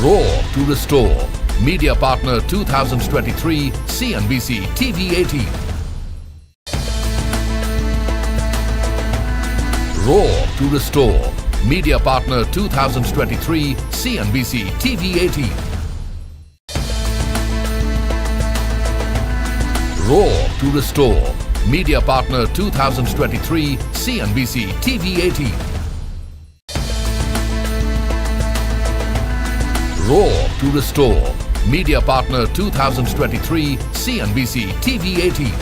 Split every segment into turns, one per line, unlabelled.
Roar to Restore. Media Partner 2023 CNBC-TV18. Roar to Restore. Media Partner 2023 CNBC-TV18. Roar to Restore. Media Partner 2023 CNBC-TV18. Roar to Restore. Media Partner 2023 CNBC-TV18.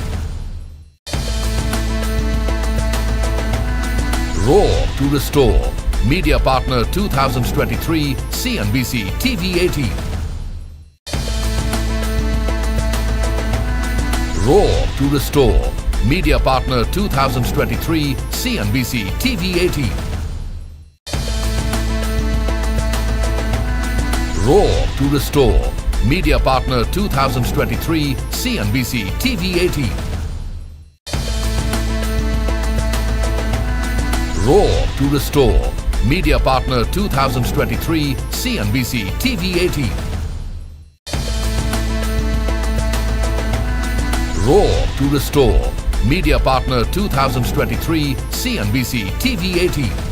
Roar to Restore. Media Partner 2023 CNBC-TV18. Roar to Restore. Media Partner 2023 CNBC-TV18. Roar to Restore. Media Partner 2023 CNBC-TV18. Roar to Restore. Media Partner 2023 CNBC-TV18. Roar to Restore. Media Partner 2023 CNBC-TV18.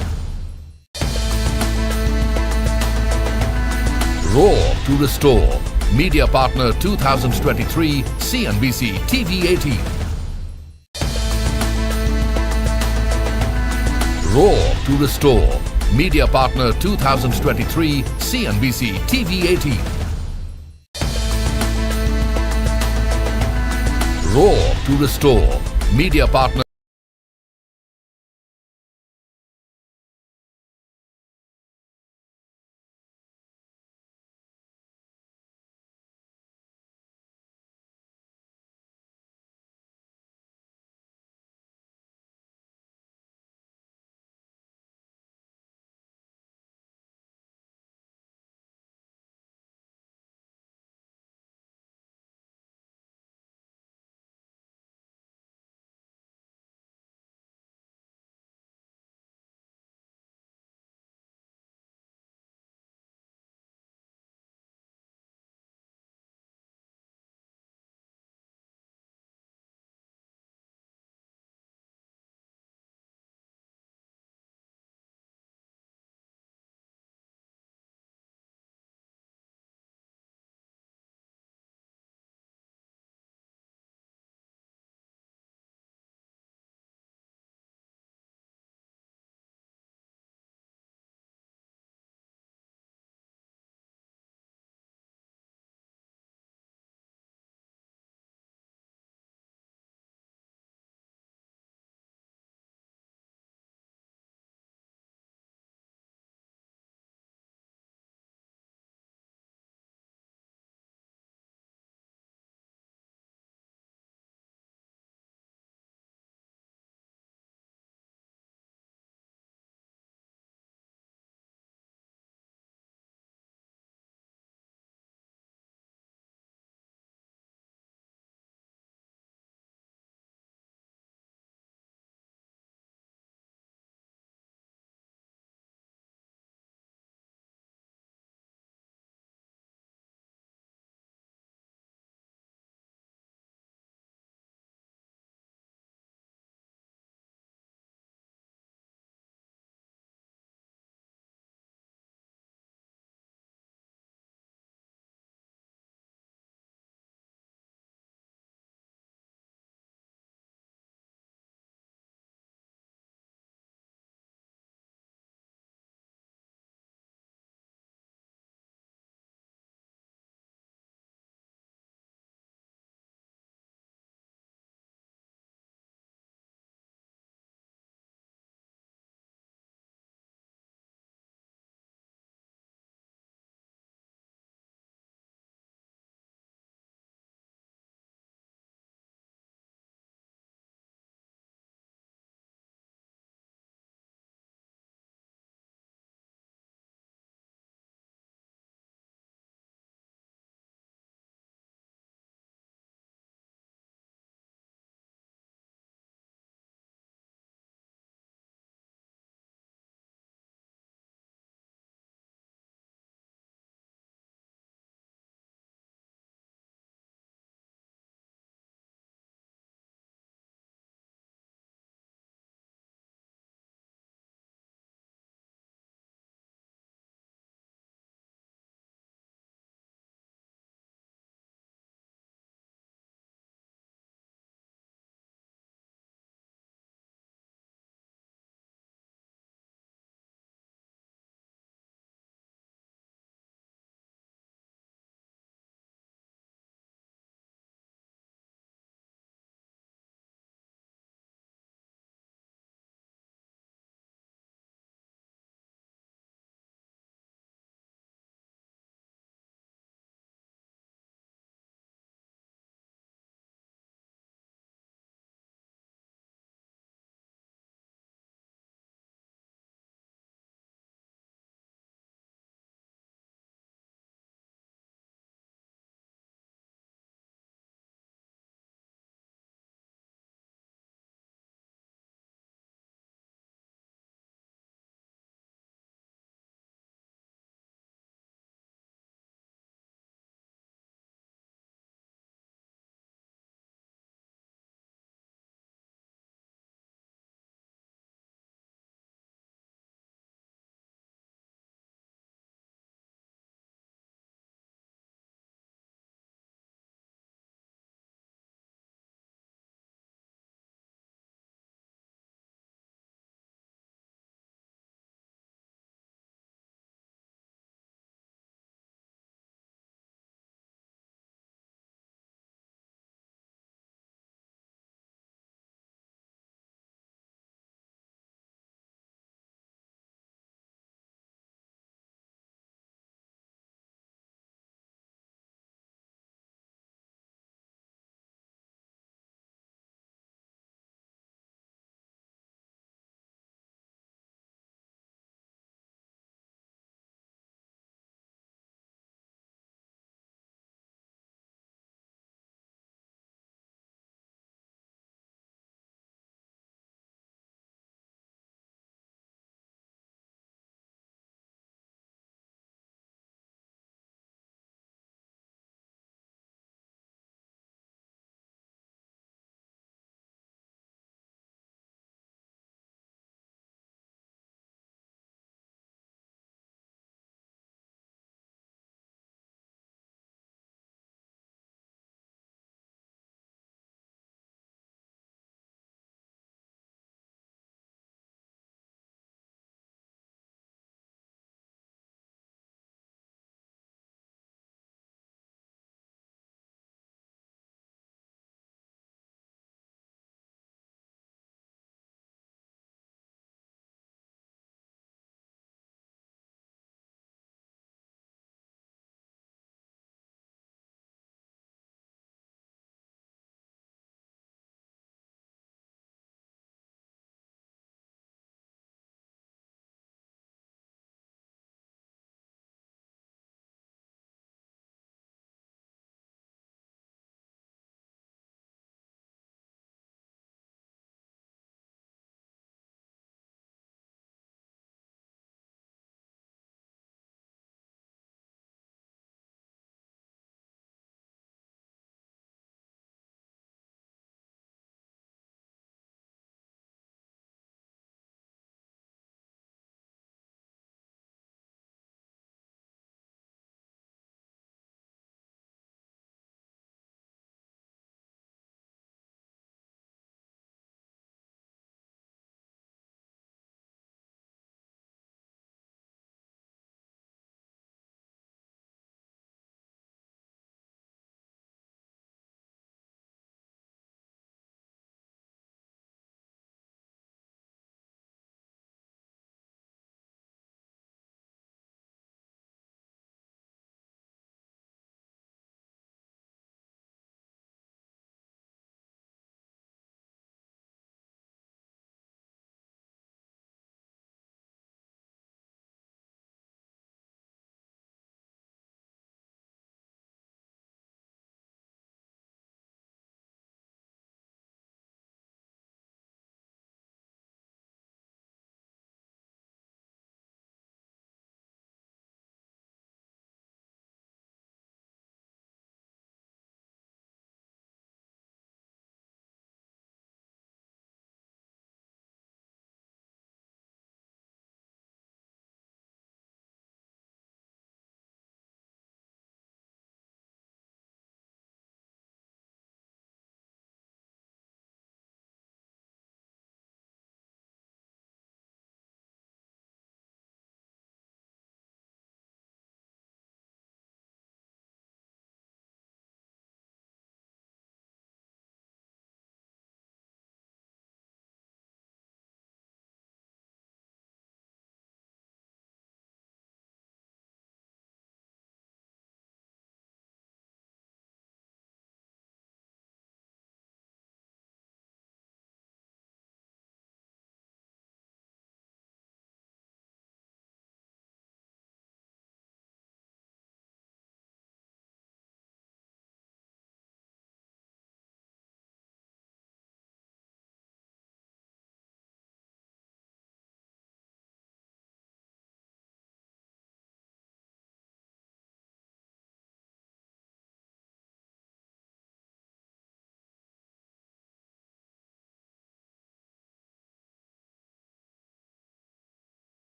Roar to Restore. Media Partner 2023 CNBC-TV18. Roar to Restore. Media Partner 2023 CNBC-TV18. Roar to Restore. Media Partner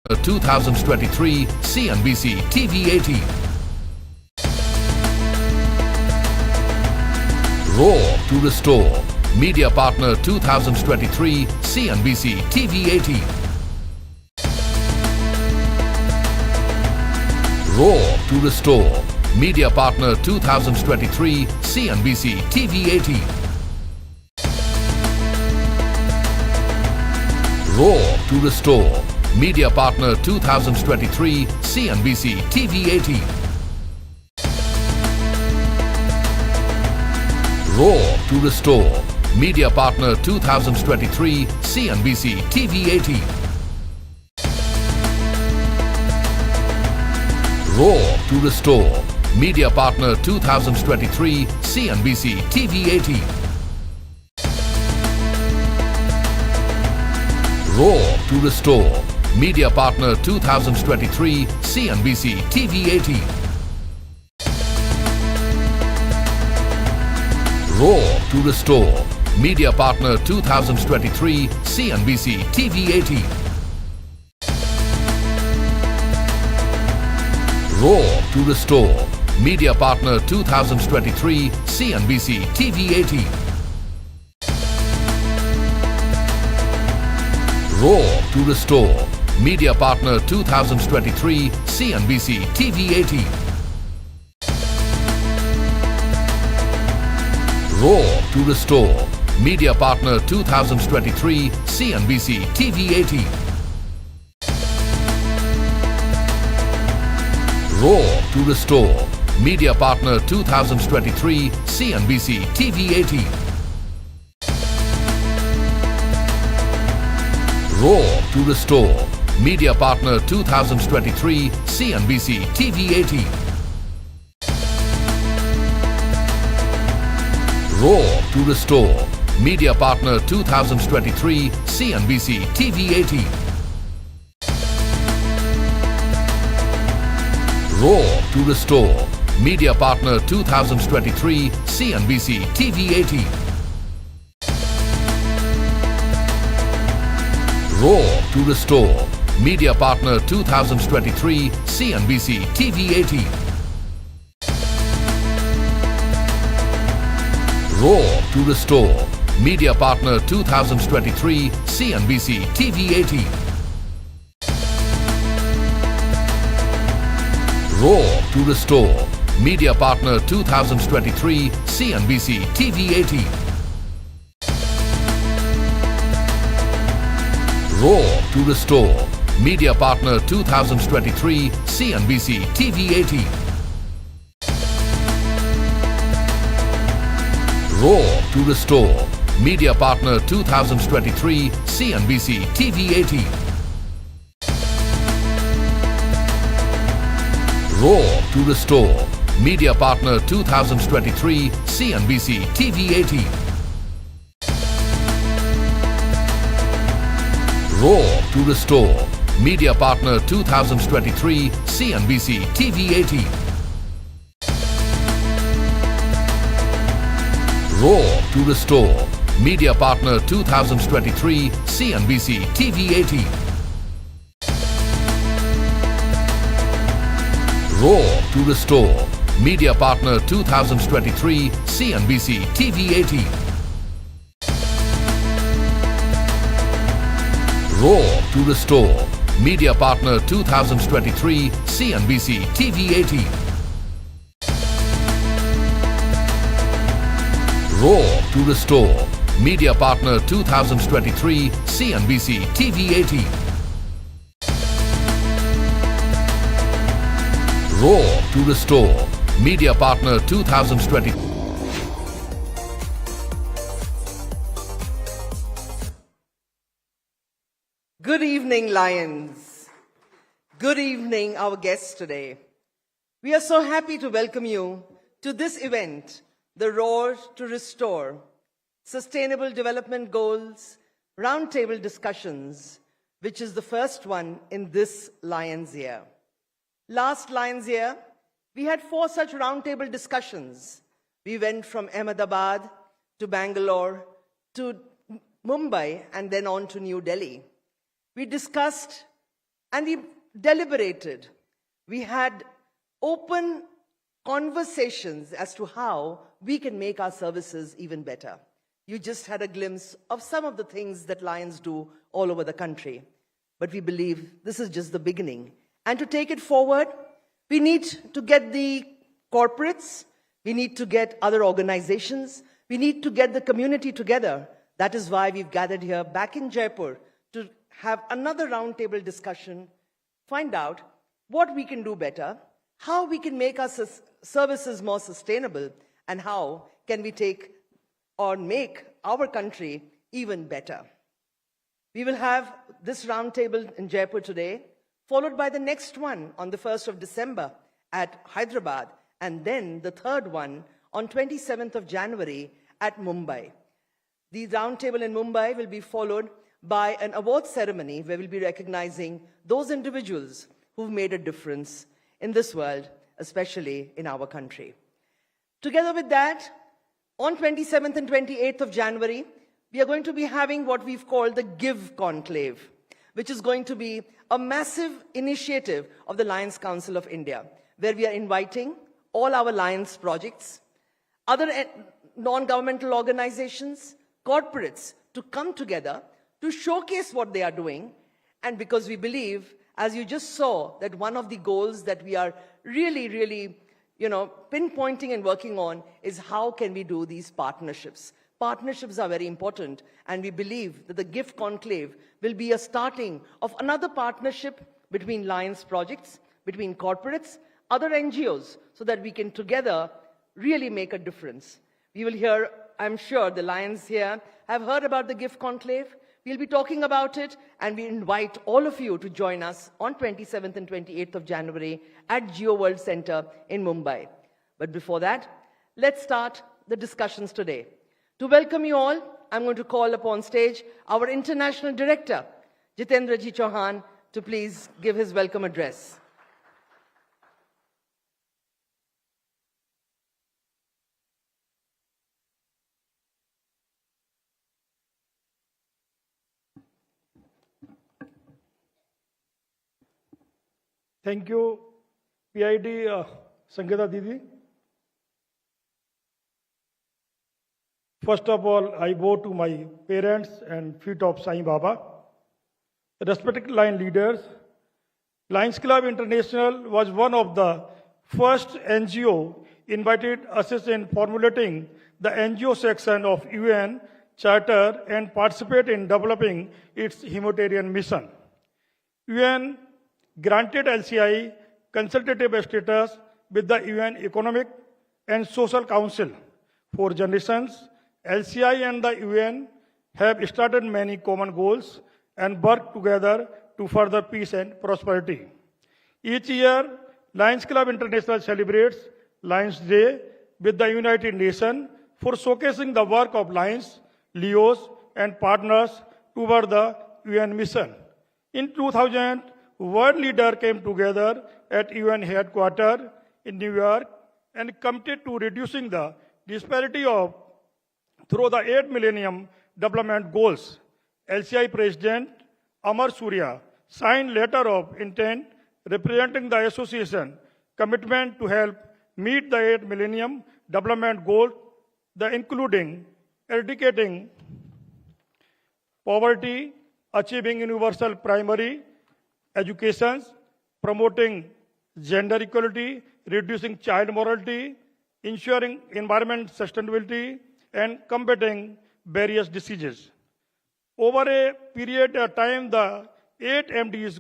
2023 CNBC-TV18. Raw to Restore. Media Partner 2023 CNBC-TV18. Raw to Restore. Media Partner 2023 CNBC-TV18. Raw to Restore. Media Partner 2023 CNBC-TV18. Raw to Restore. Media Partner 2023 CNBC-TV18. Raw to Restore. Media Partner 2023 CNBC-TV18. Raw to Restore. Media Partner 2023 CNBC-TV18. Raw to Restore. Media Partner 2023 CNBC-TV18. Raw to Restore. Media Partner 2023 CNBC-TV18. Raw to Restore. Media Partner 2023 CNBC-TV18. Raw to Restore. Media Partner 2023 CNBC-TV18. Raw to Restore. Media Partner 2023 CNBC-TV18. Raw to Restore. Media Partner 2023 CNBC-TV18. Raw to Restore. Media Partner 2023 CNBC-TV18. Raw to Restore. Media Partner 2023 CNBC-TV18. Raw to Restore. Media Partner 2023 CNBC-TV18. Raw to Restore. Media Partner 2023 CNBC-TV18. Raw to Restore. Media Partner 2023 CNBC-TV18. Raw to Restore. Media Partner 2023 CNBC-TV18. Raw to Restore. Media Partner 2023 CNBC-TV18. Raw to Restore. Media Partner 2023 CNBC-TV18. Raw to Restore. Media Partner 2023 CNBC-TV18. Raw to Restore. Media Partner 2023 CNBC-TV18. Raw to Restore. Media Partner 2023 CNBC-TV18. Raw to Restore. Media Partner 2023 CNBC-TV18. Raw to Restore. Media Partner 2023 CNBC-TV18. Raw to Restore. Media Partner 2020.
Good evening, Lions. Good evening, our guests today. We are so happy to welcome you to this event, the Road to Restore, Sustainable Development Goals Roundtable Discussions, which is the first one in this Lions Year. Last Lions Year, we had 4 such roundtable discussions. We went from Ahmedabad to Bangalore to Mumbai and then on to New Delhi. We discussed And we deliberated. We had open conversations as to how we can make our services even better. You just had a glimpse of some of the things that Lions do all over the country. But we believe this is just the beginning. And to take it forward, we need to get the corporates, we need to get other organizations, we need to get the community together. That is why we've gathered here back in Jaipur to have another roundtable discussion, find out what we can do better, how we can make our services more sustainable, and how can we take or make our country even better. We will have this roundtable in Jaipur today, followed by the next one on the 1st of December at Hyderabad, and then the third one on 27th of January at Mumbai. The roundtable in Mumbai will be followed by an awards ceremony where we'll be recognizing those individuals who've made a difference in this world, especially in our country. Together with that, on 27th and 28th of January, we are going to be having what we've called the Give Conclave, which is going to be a massive initiative of the Lions Council of India, where we are inviting all our Lions projects, other non-governmental organizations, corporates to come together to showcase what they are doing. And because we believe, as you just saw, that one of the goals that we are really pinpointing and working on is how can we do these partnerships. Partnerships are very important, and we believe that the Gift Conclave will be a starting of another partnership between Lions projects, between corporates, other NGOs, so that we can together really make a difference. We will hear, I'm sure the Lions here have heard about the Gift Conclave. We'll be talking about it, and we invite all of you to join us on 27th and 28th of January at Geo World Center in Mumbai. But before that, let's start the discussions today. To welcome you all, I'm going to call upon stage our International Director, Jitendra Ji Chauhan, to please give his welcome address.
Thank you, PID Sangeeta Didi. First of all, I bow to my parents and feet of Sai Baba. Respected line leaders, Lions Club International was one of the first NGO invited us in formulating the NGO section of UN Charter and participate in developing its humanitarian mission. UN granted LCI consultative status with the UN Economic and Social Council. For generations, LCI and the UN have started many common goals and worked together to further peace and prosperity. Each year, Lions Club International celebrates Lions Day with the United Nations for showcasing the work of Lions, Leos, and partners toward the UN mission. In 2000, world leaders came together at UN headquarters in New York and committed to reducing the disparity through the 8 Millennium Development Goals. LCI President Amar Surya signed letter of intent representing the association commitment to help meet the 8 Millennium Development Goals, including eradicating poverty, achieving universal primary education, promoting gender equality, reducing child mortality, ensuring environment sustainability, and combating various diseases. Over a period of time, the 8 MDs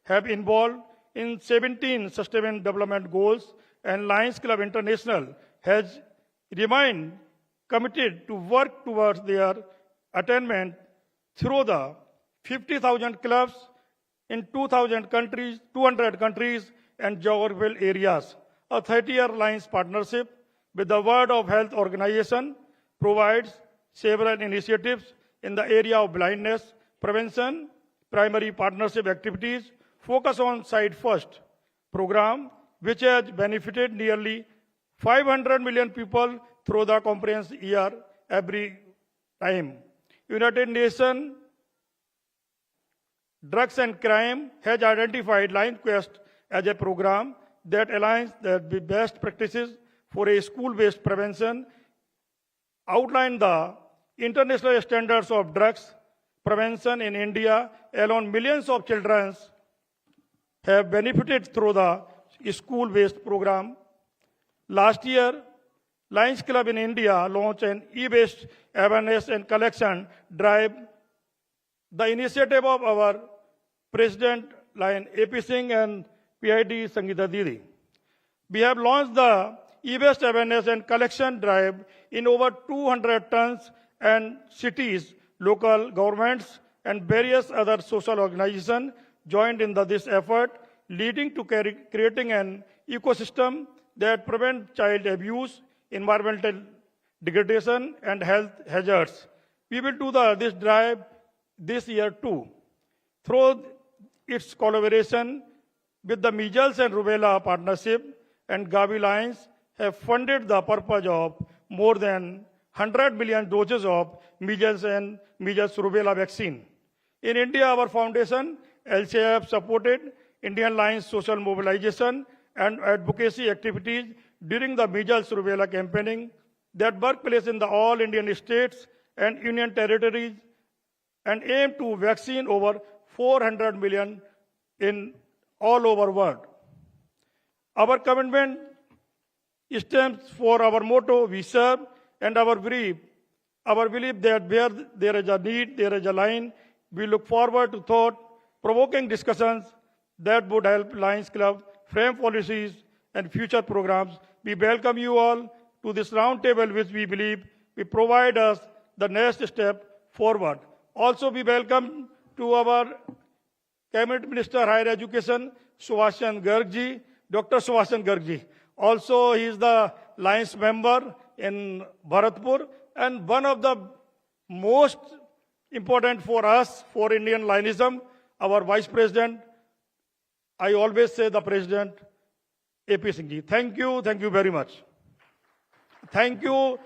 have involved in 17 Sustainable Development Goals, and Lions Club International has remained committed to work towards their attainment through the 50,000 clubs in 200 countries and geographical areas. A 30-year Lions partnership with the World Health Organization provides several initiatives in the area of blindness prevention. Primary partnership activities focus on Sight First program, which has benefited nearly 500 million people through the comprehensive year every time. United Nations Drugs and Crime has identified Lions Quest as a program that aligns the best practices for a school-based prevention, outline the international standards of drugs prevention in India. Alone, millions of children have benefited through the school-based program. Last year, Lions Club in India launched an e-based awareness and collection drive. The initiative of our President Lion AP Singh and PID Sangeeta Didi. We have launched the e-based awareness and collection drive in over 200 towns and cities. Local governments and various other social organizations joined in this effort, leading to creating an ecosystem that prevents child abuse, environmental degradation, and health hazards. We will do this drive this year too. Through its collaboration with the Measles and Rubella Partnership and Gavi Lions have funded the purpose of more than 100 million doses of measles and measles rubella vaccine. In India, our foundation, LCF, supported Indian Lions social mobilization and advocacy activities during the measles rubella campaigning that took place in the all Indian states and union territories and aim to vaccine over 400 million in all over world. Our commitment stems for our motto, we serve, and our belief that where there is a need, there is a line. We look forward to thought-provoking discussions that would help Lions Club frame policies and future programs. We welcome you all to this roundtable, which we believe will provide us the next step forward. Also, we welcome to our Cabinet Minister Higher Education, Subhash Garg ji, Dr. Subhash Garg ji. Also, he is the Lions member in Bharatpur, and one of the most important for us, for Indian Lionism, our Vice President, I always say the President, AP Singh ji. Thank you very much. Thank you,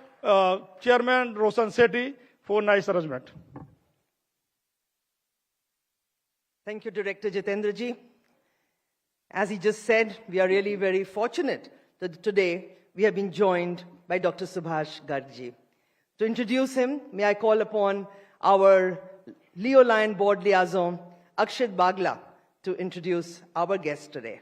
Chairman Roshan Sethi, for nice arrangement.
Thank you, Director Jitendra ji. As he just said, we are really very fortunate that today we have been joined by Dr. Subhash Garg ji. To introduce him, may I call upon our Leo Lion Board Liaison, Akshit Bagla, to introduce our guest today.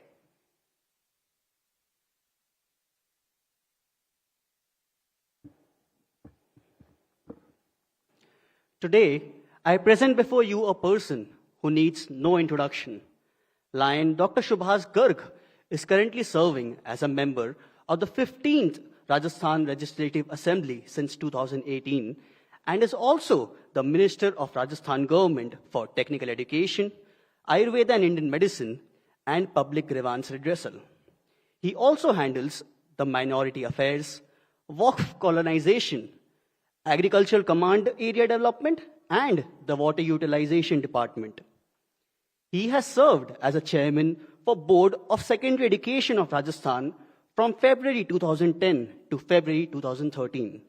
Today, I present before you a person who needs no introduction. Lion Dr. Subhash Garg is currently serving as a member of the 15th Rajasthan Legislative Assembly since 2018 and is also the Minister of Rajasthan Government for Technical Education, Ayurveda and Indian Medicine, and Public Grievance Redressal. He also handles the Minority Affairs, Waqf Colonization, Agricultural Command Area Development, and the Water Utilization Department. He has served as a chairman for Board of Secondary Education of Rajasthan from February 2010 to February 2013.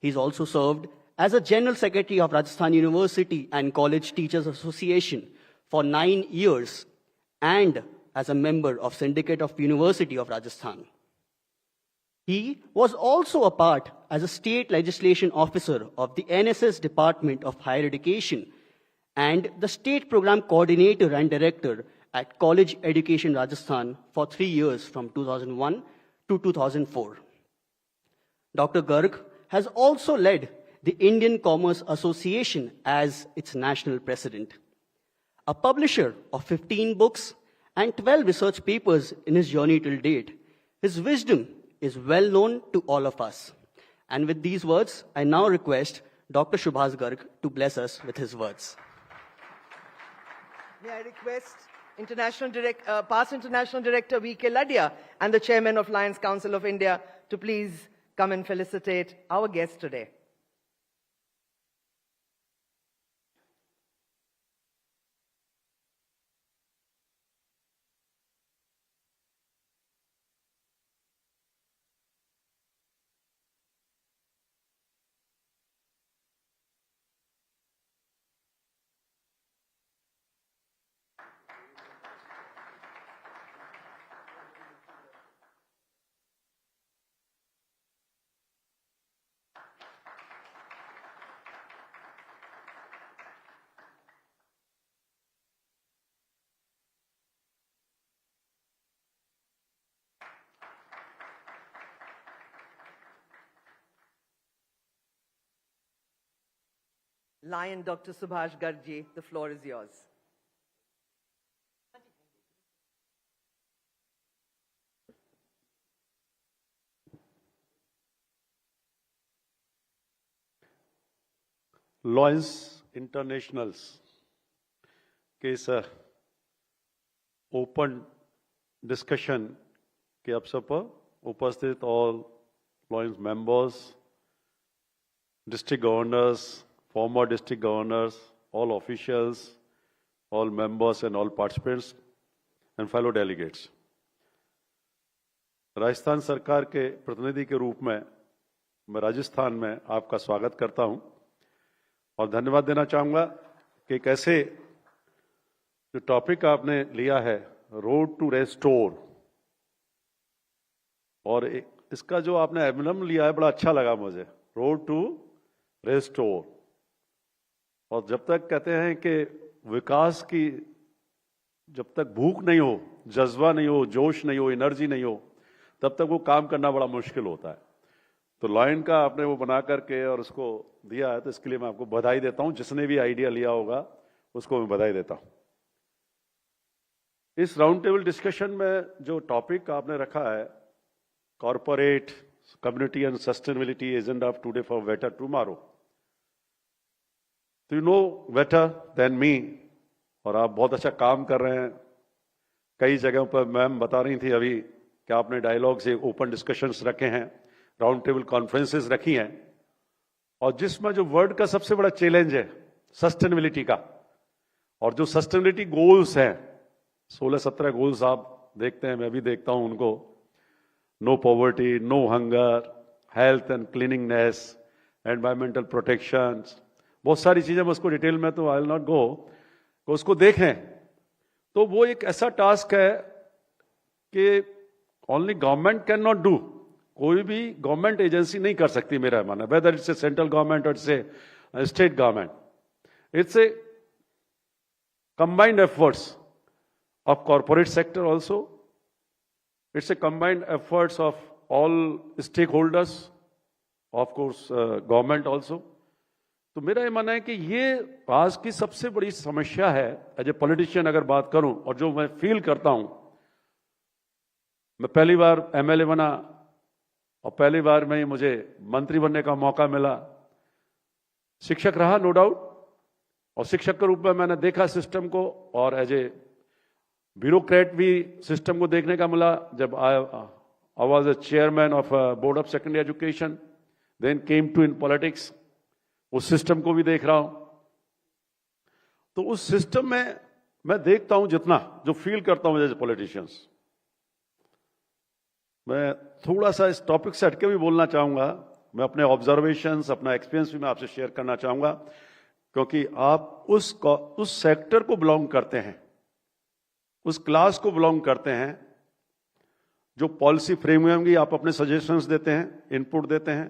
He's also served as a General Secretary of Rajasthan University and College Teachers Association for 9 years and as a member of Syndicate of University of Rajasthan. He was also a part as a state legislation officer of the NSS Department of Higher Education and the state program coordinator and director at College Education Rajasthan for 3 years from 2001 to 2004. Dr. Garg has also led the Indian Commerce Association as its national president. A publisher of 15 books and 12 research papers in his journey till date, his wisdom is well known to all of us. And with these words, I now request Dr. Subhash Garg to bless us with his words.
May I request past International Director V.K. Ladia and the Chairman of Lions Council of India to please come and felicitate our guest today. Lion Dr. Subhash Garg ji, the floor is yours.
Lions internationals के इस open discussion के अवसर पर उपस्थित all lions members, district governors, former district governors, all officials, all members and all participants and fellow delegates. Rajasthan सरकार के प्रतिनिधि के रूप में मैं राजस्थान में आपका स्वागत करता हूं और धन्यवाद देना चाहूंगा कि कैसे जो टॉपिक आपने लिया है रोड टू रेस्टोर, और इसका जो आपने एम्बलम लिया है बड़ा अच्छा लगा मुझे, रोड टू रेस्टोर। और जब तक कहते हैं कि विकास की जब तक भूख नहीं हो, जज्बा नहीं हो, जोश नहीं हो, एनर्जी नहीं हो, तब तक वो काम करना बड़ा मुश्किल होता है। तो लॉयन का आपने वो बना करके और उसको दिया है, तो इसके लिए मैं आपको बधाई देता हूं। जिसने भी आइडिया लिया होगा उसको मैं बधाई देता हूं। इस राउंड टेबल डिस्कशन में जो टॉपिक आपने रखा है, corporate community and sustainability agenda of today for better tomorrow, तो you know better than me, और आप बहुत अच्छा काम कर रहे हैं। कई जगहों पर मैम बता रही थी अभी कि आपने डायलॉग से ओपन डिस्कशंस रखे हैं, राउंड टेबल कॉन्फ्रेंसेस रखी हैं, और जिसमें जो वर्ल्ड का सबसे बड़ा चैलेंज है सस्टेनेबिलिटी का, और जो सस्टेनेबिलिटी गोल्स हैं 16-17 गोल्स आप देखते हैं, मैं भी देखता हूं उनको, no poverty, no hunger, health and cleaningness, environmental protection, बहुत सारी चीजें, मैं उसको डिटेल में तो आई विल नॉट गो, तो उसको देखें तो वो एक ऐसा टास्क है कि only government can not do, कोई भी गवर्नमेंट एजेंसी नहीं कर सकती मेरा मानना, whether it's a central government और it's a state government, it's a combined efforts of corporate sector also, it's a combined efforts of all stakeholders, of course government also. तो मेरा ये मानना है कि ये आज की सबसे बड़ी समस्या है एज ए पॉलिटिशियन अगर बात करूं, और जो मैं फील करता हूं, मैं पहली बार एमएलए बना और पहली बार में मुझे मंत्री बनने का मौका मिला, शिक्षक रहा नो डाउट, और शिक्षक के रूप में मैंने देखा सिस्टम को, और एज ए ब्यूरोक्रेट भी सिस्टम को देखने का मिला। जब I was a chairman of board of secondary education, then came to in politics, उस सिस्टम को भी देख रहा हूं। तो उस सिस्टम में मैं देखता हूं, जितना जो फील करता हूं एज ए पॉलिटिशियंस, मैं थोड़ा सा इस टॉपिक से हटके भी बोलना चाहूंगा। मैं अपने ऑब्जर्वेशंस, अपना एक्सपीरियंस भी मैं आपसे शेयर करना चाहूंगा, क्योंकि आप उस सेक्टर को बिलोंग करते हैं, उस क्लास को बिलोंग करते हैं जो पॉलिसी फ्रेमवर्क की आप अपने सजेशंस देते हैं, इनपुट देते हैं,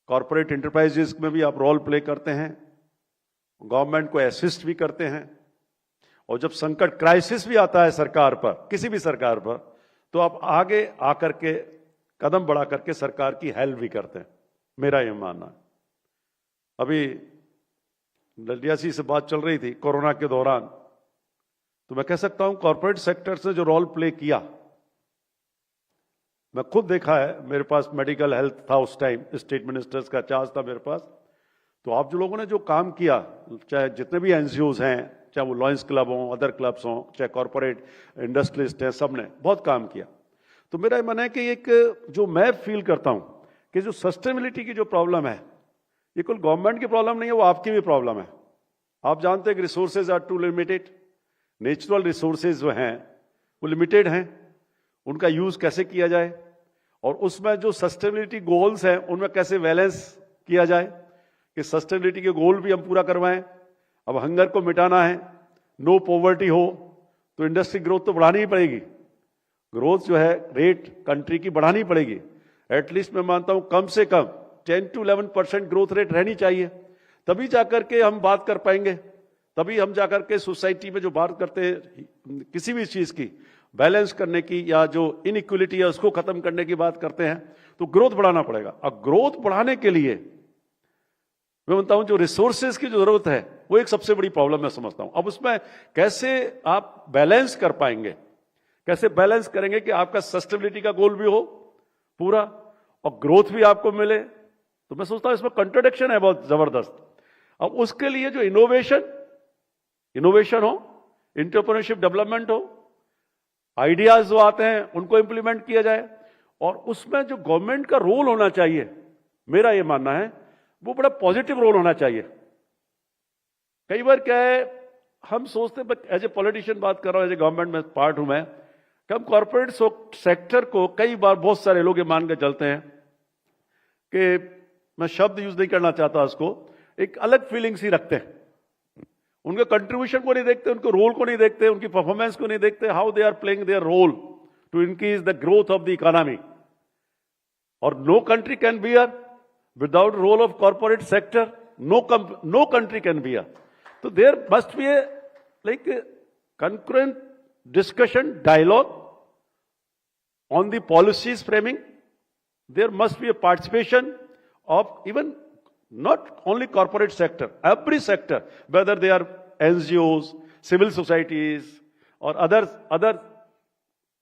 कॉर्पोरेट इंटरप्राइजेस में भी आप रोल प्ले करते हैं, गवर्नमेंट को असिस्ट भी करते हैं, और जब संकट क्राइसिस भी आता है सरकार पर, किसी भी सरकार पर, तो आप आगे आकर के कदम बढ़ा करके सरकार की हेल्प भी करते हैं, मेरा यह मानना है। अभी ललिया सी से बात चल रही थी कोरोना के दौरान, तो मैं कह सकता हूं कॉर्पोरेट सेक्टर से जो रोल प्ले किया, मैं खुद देखा है, मेरे पास मेडिकल हेल्थ था उस टाइम, स्टेट मिनिस्टर्स का चार्ज था मेरे पास, तो आप जो लोगों ने जो काम किया, चाहे जितने भी एनजीओज हैं, चाहे वो लॉयंस क्लब हों, अदर क्लब्स हों, चाहे कॉर्पोरेट इंडस्ट्रियलिस्ट हैं, सबने बहुत काम किया। तो मेरा मन है कि एक जो मैं फील करता हूं कि जो सस्टेनेबिलिटी की जो प्रॉब्लम है, ये कुल गवर्नमेंट की प्रॉब्लम नहीं है, वो आपकी भी प्रॉब्लम है। आप जानते हैं कि resources are too limited, natural resources जो हैं वो लिमिटेड हैं, उनका यूज कैसे किया जाए, और उसमें जो सस्टेनेबिलिटी गोल्स हैं उनमें कैसे बैलेंस किया जाए कि सस्टेनेबिलिटी के गोल भी हम पूरा करवाएं। अब हंगर को मिटाना है, नो पॉवर्टी हो, तो इंडस्ट्री ग्रोथ तो बढ़ानी ही पड़ेगी, ग्रोथ जो है रेट कंट्री की बढ़ानी पड़ेगी। एटलीस्ट मैं मानता हूं कम से कम 10 to 11% ग्रोथ रेट रहनी चाहिए, तभी जाकर के हम बात कर पाएंगे, तभी हम जाकर के सोसाइटी में जो बात करते हैं किसी भी चीज की बैलेंस करने की या जो इनइक्वलिटी है उसको खत्म करने की बात करते हैं, तो ग्रोथ बढ़ाना पड़ेगा। अब ग्रोथ बढ़ाने के लिए मैं मानता हूं जो रिसोर्सेज की जो जरूरत है वो एक सबसे बड़ी प्रॉब्लम मैं समझता हूं। अब उसमें कैसे आप बैलेंस कर पाएंगे, कैसे बैलेंस करेंगे कि आपका सस्टेनेबिलिटी का गोल भी हो पूरा और ग्रोथ भी आपको मिले, तो मैं सोचता हूं इसमें कंट्राडिक्शन है बहुत जबरदस्त। अब उसके लिए जो इनोवेशन हो, एंटरप्रेन्योरशिप डेवलपमेंट हो, आइडियाज जो आते हैं उनको इंप्लीमेंट किया जाए, और उसमें जो गवर्नमेंट का रोल होना चाहिए, मेरा यह मानना है वो बड़ा पॉजिटिव रोल होना चाहिए। कई बार क्या है, हम सोचते हैं, एज ए पॉलिटिशियन बात कर रहा हूं, एज ए गवर्नमेंट में पार्ट हूं मैं, कि हम कॉर्पोरेट सेक्टर को कई बार बहुत सारे लोग ये मान के चलते हैं कि, मैं शब्द यूज नहीं करना चाहता उसको, एक अलग फीलिंग्स ही रखते हैं। उनके कंट्रीब्यूशन को नहीं देखते, उनके रोल को नहीं देखते, उनकी परफॉर्मेंस को नहीं देखते, how they are playing their role to increase the growth of the economy. और no country can be without role of corporate sector, no country can be so there must be a concurrent discussion, dialogue on the policies framing. There must be a participation of even not only corporate sector, every sector, whether they are NGOs, civil societies or other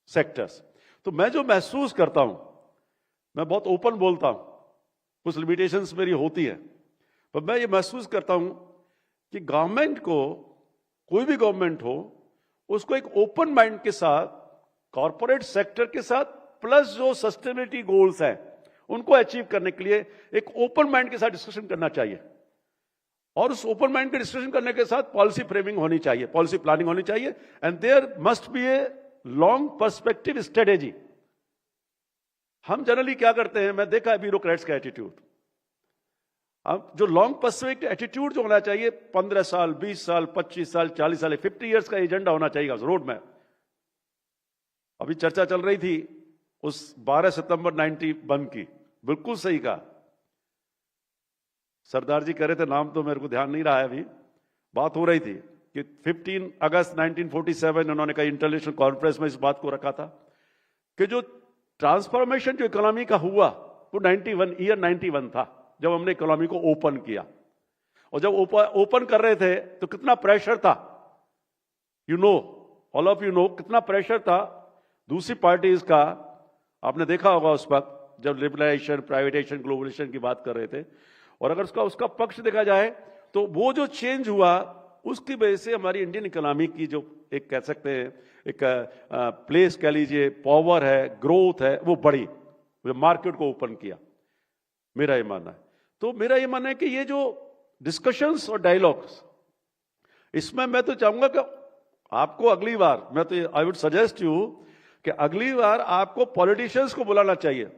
sectors. तो मैं जो महसूस करता हूं, मैं बहुत open बोलता हूं, कुछ लिमिटेशंस मेरी होती है, पर मैं ये महसूस करता हूं कि गवर्नमेंट को, कोई भी गवर्नमेंट हो, उसको एक ओपन माइंड के साथ कॉर्पोरेट सेक्टर के साथ प्लस जो सस्टेनेबिलिटी गोल्स हैं उनको अचीव करने के लिए एक ओपन माइंड के साथ डिस्कशन करना चाहिए। और उस ओपन माइंड के डिस्कशन करने के साथ पॉलिसी फ्रेमिंग होनी चाहिए, पॉलिसी प्लानिंग होनी चाहिए, and there must be a long perspective strategy. हम जनरली क्या करते हैं, मैं देखा है ब्यूरोक्रेट्स का एटीट्यूड। अब जो लॉन्ग पर्सपेक्टिव एटीट्यूड जो होना चाहिए, 15 साल, 20 साल, 25 साल, 40 साल, 50 इयर्स का एजेंडा होना चाहिए उस रोड में। अभी चर्चा चल रही थी उस 12 सितंबर 91 की, बिल्कुल सही कहा सरदार जी कह रहे थे, नाम तो मेरे को ध्यान नहीं रहा है, अभी बात हो रही थी कि 15 अगस्त 1947 उन्होंने कहा, इंटरनेशनल कॉन्फ्रेंस में इस बात को रखा था कि जो ट्रांसफॉर्मेशन जो इकोनॉमी का हुआ वो 91 था, जब हमने इकोनॉमी को ओपन किया। और जब ओपन कर रहे थे तो कितना प्रेशर था, ऑल ऑफ यू नो कितना प्रेशर था दूसरी पार्टीज का। आपने देखा होगा उस वक्त जब लिबरलाइजेशन, प्राइवेटाइजेशन, ग्लोबलाइजेशन की बात कर रहे थे। और अगर उसका पक्ष देखा जाए तो वो जो चेंज हुआ उसकी वजह से हमारी इंडियन इकोनॉमी की जो एक कह सकते हैं एक प्लेस कह लीजिए, पावर है, ग्रोथ है, वो बढ़ी, मार्केट को ओपन किया, मेरा ये मानना है। तो मेरा ये मानना है कि ये जो डिस्कशंस और डायलॉग्स, इसमें मैं तो चाहूंगा कि आपको अगली बार, मैं तो आई वुड सजेस्ट यू कि अगली बार आपको पॉलिटिशियंस को बुलाना चाहिए,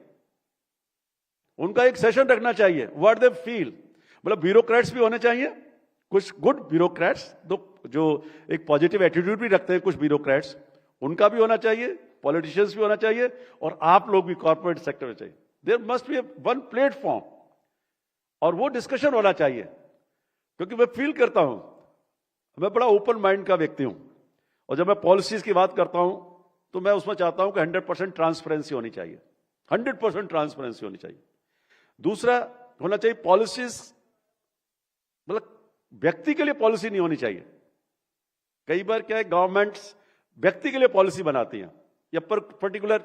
उनका एक सेशन रखना चाहिए, व्हाट दे फील। मतलब ब्यूरोक्रेट्स भी होने चाहिए, कुछ गुड ब्यूरोक्रेट्स जो एक पॉजिटिव एटीट्यूड भी रखते हैं, कुछ ब्यूरोक्रेट्स उनका भी होना चाहिए, पॉलिटिशियंस भी होना चाहिए, और आप लोग भी कॉर्पोरेट सेक्टर में चाहिए। There must be one platform, और वो डिस्कशन होना चाहिए। क्योंकि मैं फील करता हूं, मैं बड़ा ओपन माइंड का व्यक्ति हूं, और जब मैं पॉलिसीज की बात करता हूं तो मैं उसमें चाहता हूं कि 100% ट्रांसपेरेंसी होनी चाहिए, 100% ट्रांसपेरेंसी होनी चाहिए। दूसरा होना चाहिए पॉलिसीज, मतलब व्यक्ति के लिए पॉलिसी नहीं होनी चाहिए। कई बार क्या है, गवर्नमेंट्स व्यक्ति के लिए पॉलिसी बनाती हैं या पर्टिकुलर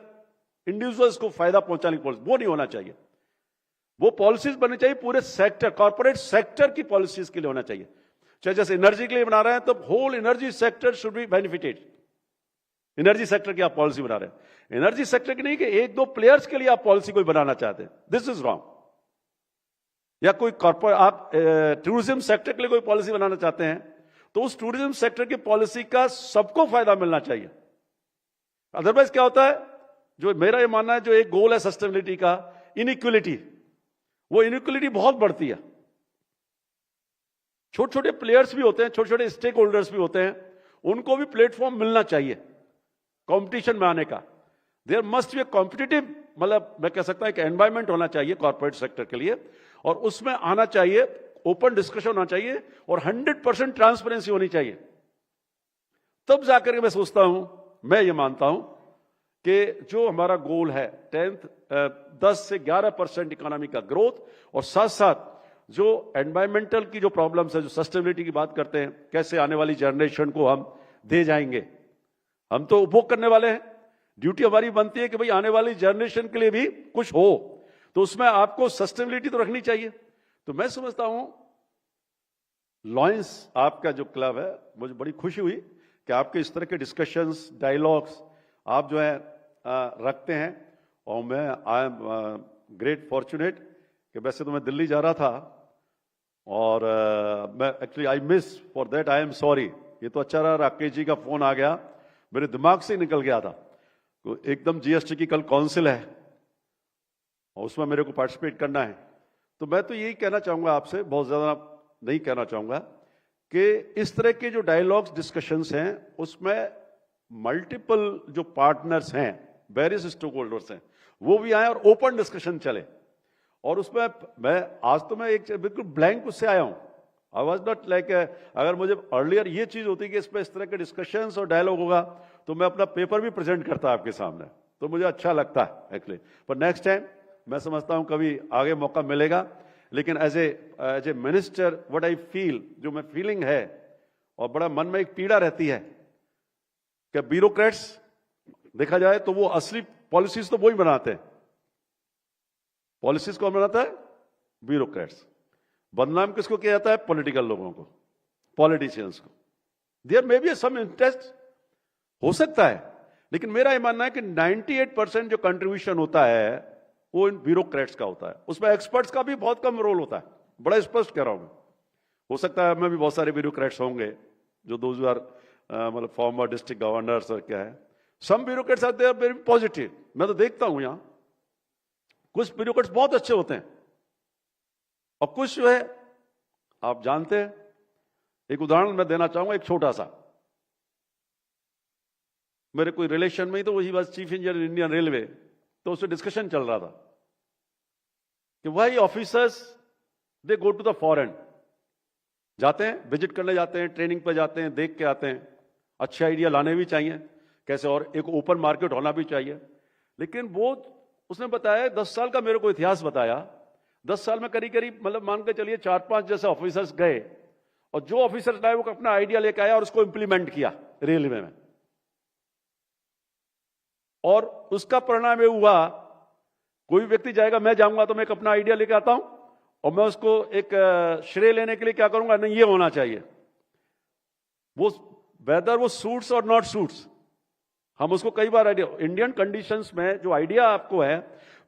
इंडिविजुअल्स को फायदा पहुंचाने की पॉलिसी, वो नहीं होना चाहिए। वो पॉलिसीज बननी चाहिए पूरे सेक्टर, कॉर्पोरेट सेक्टर की पॉलिसीज के लिए होना चाहिए। चाहे जैसे एनर्जी के लिए बना रहे हैं तो whole energy sector should be benefited. Energy sector की आप पॉलिसी बना रहे हैं, एनर्जी सेक्टर की नहीं कि एक दो प्लेयर्स के लिए आप पॉलिसी कोई बनाना चाहते हैं, दिस इज रॉन्ग। या कोई कॉर्पोरेट, आप टूरिज्म सेक्टर के लिए कोई पॉलिसी बनाना चाहते हैं तो उस टूरिज्म सेक्टर की पॉलिसी का सबको फायदा मिलना चाहिए। अदरवाइज क्या होता है, जो मेरा ये मानना है, जो एक गोल है सस्टेनेबिलिटी का, इनइक्वलिटी, वो इनइक्वलिटी बहुत बढ़ती है। छोटे छोटे प्लेयर्स भी होते हैं, छोटे छोटे स्टेक होल्डर्स भी होते हैं, उनको भी प्लेटफॉर्म मिलना चाहिए कंपटीशन में आने का। There must be a competitive, मतलब मैं कह सकता हूं कि एनवायरमेंट होना चाहिए कॉर्पोरेट सेक्टर के लिए, और उसमें आना चाहिए, ओपन डिस्कशन होना चाहिए, और 100% ट्रांसपेरेंसी होनी चाहिए। तब जाकर के मैं सोचता हूं, मैं ये मानता हूं कि जो हमारा गोल है 10 से 11% इकोनॉमी का ग्रोथ, और साथ साथ जो एनवायरमेंटल की जो प्रॉब्लम्स है, जो सस्टेनेबिलिटी की बात करते हैं, कैसे आने वाली जनरेशन को हम दे जाएंगे। हम तो उपभोग करने वाले हैं, ड्यूटी हमारी बनती है कि भाई आने वाली जनरेशन के लिए भी कुछ हो, तो उसमें आपको सस्टेनेबिलिटी तो रखनी चाहिए। तो मैं समझता हूं लॉयंस आपका जो क्लब है, मुझे बड़ी खुशी हुई कि आपके इस तरह के डिस्कशंस, डायलॉग्स आप जो है रखते हैं। और मैं आई एम ग्रेट फॉर्चुनेट कि वैसे तो मैं दिल्ली जा रहा था और मैं actually I miss for that, I am sorry. ये तो अच्छा रहा राकेश जी का फोन आ गया, मेरे दिमाग से निकल गया था। तो एकदम जीएसटी की कल काउंसिल है और उसमें मेरे को पार्टिसिपेट करना है। तो मैं तो यही कहना चाहूंगा आपसे, बहुत ज्यादा नहीं कहना चाहूंगा, कि इस तरह के जो डायलॉग्स, डिस्कशंस हैं, उसमें मल्टीपल जो पार्टनर्स हैं, वेरियस स्टेक होल्डर्स हैं, वो भी आए और ओपन डिस्कशन चले। और उसमें मैं आज तो मैं एक बिल्कुल ब्लैंक उससे आया हूं। आई वॉज नॉट लाइक, अगर मुझे अर्लियर ये चीज होती कि इसमें इस तरह के डिस्कशंस और डायलॉग होगा तो मैं अपना पेपर भी प्रेजेंट करता आपके सामने, तो मुझे अच्छा लगता है एक्चुअली। पर नेक्स्ट टाइम मैं समझता हूं कभी आगे मौका मिलेगा। लेकिन as a minister what I feel, जो मैं फीलिंग है और बड़ा मन में एक पीड़ा रहती है कि ब्यूरोक्रेट्स देखा जाए तो वो असली पॉलिसीज तो वही बनाते हैं। पॉलिसीज कौन बनाता है? ब्यूरोक्रेट्स। बदनाम किसको किया जाता है? पॉलिटिकल लोगों को, पॉलिटिशियंस को। There may be some interest हो सकता है, लेकिन मेरा यह मानना है कि 98% जो कंट्रीब्यूशन होता है वो इन ब्यूरोक्रेट्स का होता है। उसमें एक्सपर्ट्स का भी बहुत कम रोल होता है, बड़ा स्पष्ट कह रहा हूं। हो सकता है मैं भी बहुत सारे ब्यूरोक्रेट्स होंगे जो दोज आर मतलब फॉर्मर डिस्ट्रिक्ट गवर्नर्स और क्या है। Some bureaucrats are there very positive, मैं तो देखता हूं यहां कुछ ब्यूरोक्रेट्स बहुत अच्छे होते हैं और कुछ जो है आप जानते हैं। एक उदाहरण मैं देना चाहूंगा, एक छोटा सा, मेरे कोई रिलेशन में ही तो वही बस चीफ इंजीनियर इंडियन रेलवे, तो उससे डिस्कशन चल रहा था कि वही officers they go to the foreign, जाते हैं, विजिट करने जाते हैं, ट्रेनिंग पे जाते हैं, देख के आते हैं। अच्छे आइडिया लाने भी चाहिए कैसे, और एक ओपन मार्केट होना भी चाहिए। लेकिन वो उसने बताया 10 साल का मेरे को इतिहास बताया। 10 साल में करीब करीब मतलब मान के चलिए 4-5 जैसे ऑफिसर्स गए और जो ऑफिसर्स आए वो अपना आइडिया लेकर आया और उसको इंप्लीमेंट किया रेलवे में। और उसका परिणाम ये हुआ, कोई व्यक्ति जाएगा, मैं जाऊंगा तो मैं एक अपना आइडिया लेकर आता हूं और मैं उसको एक श्रेय लेने के लिए क्या करूंगा, नहीं ये होना चाहिए, वो वेदर वो सूट्स और नॉट सूट्स, हम उसको कई बार आइडिया इंडियन कंडीशंस में जो आइडिया आपको है,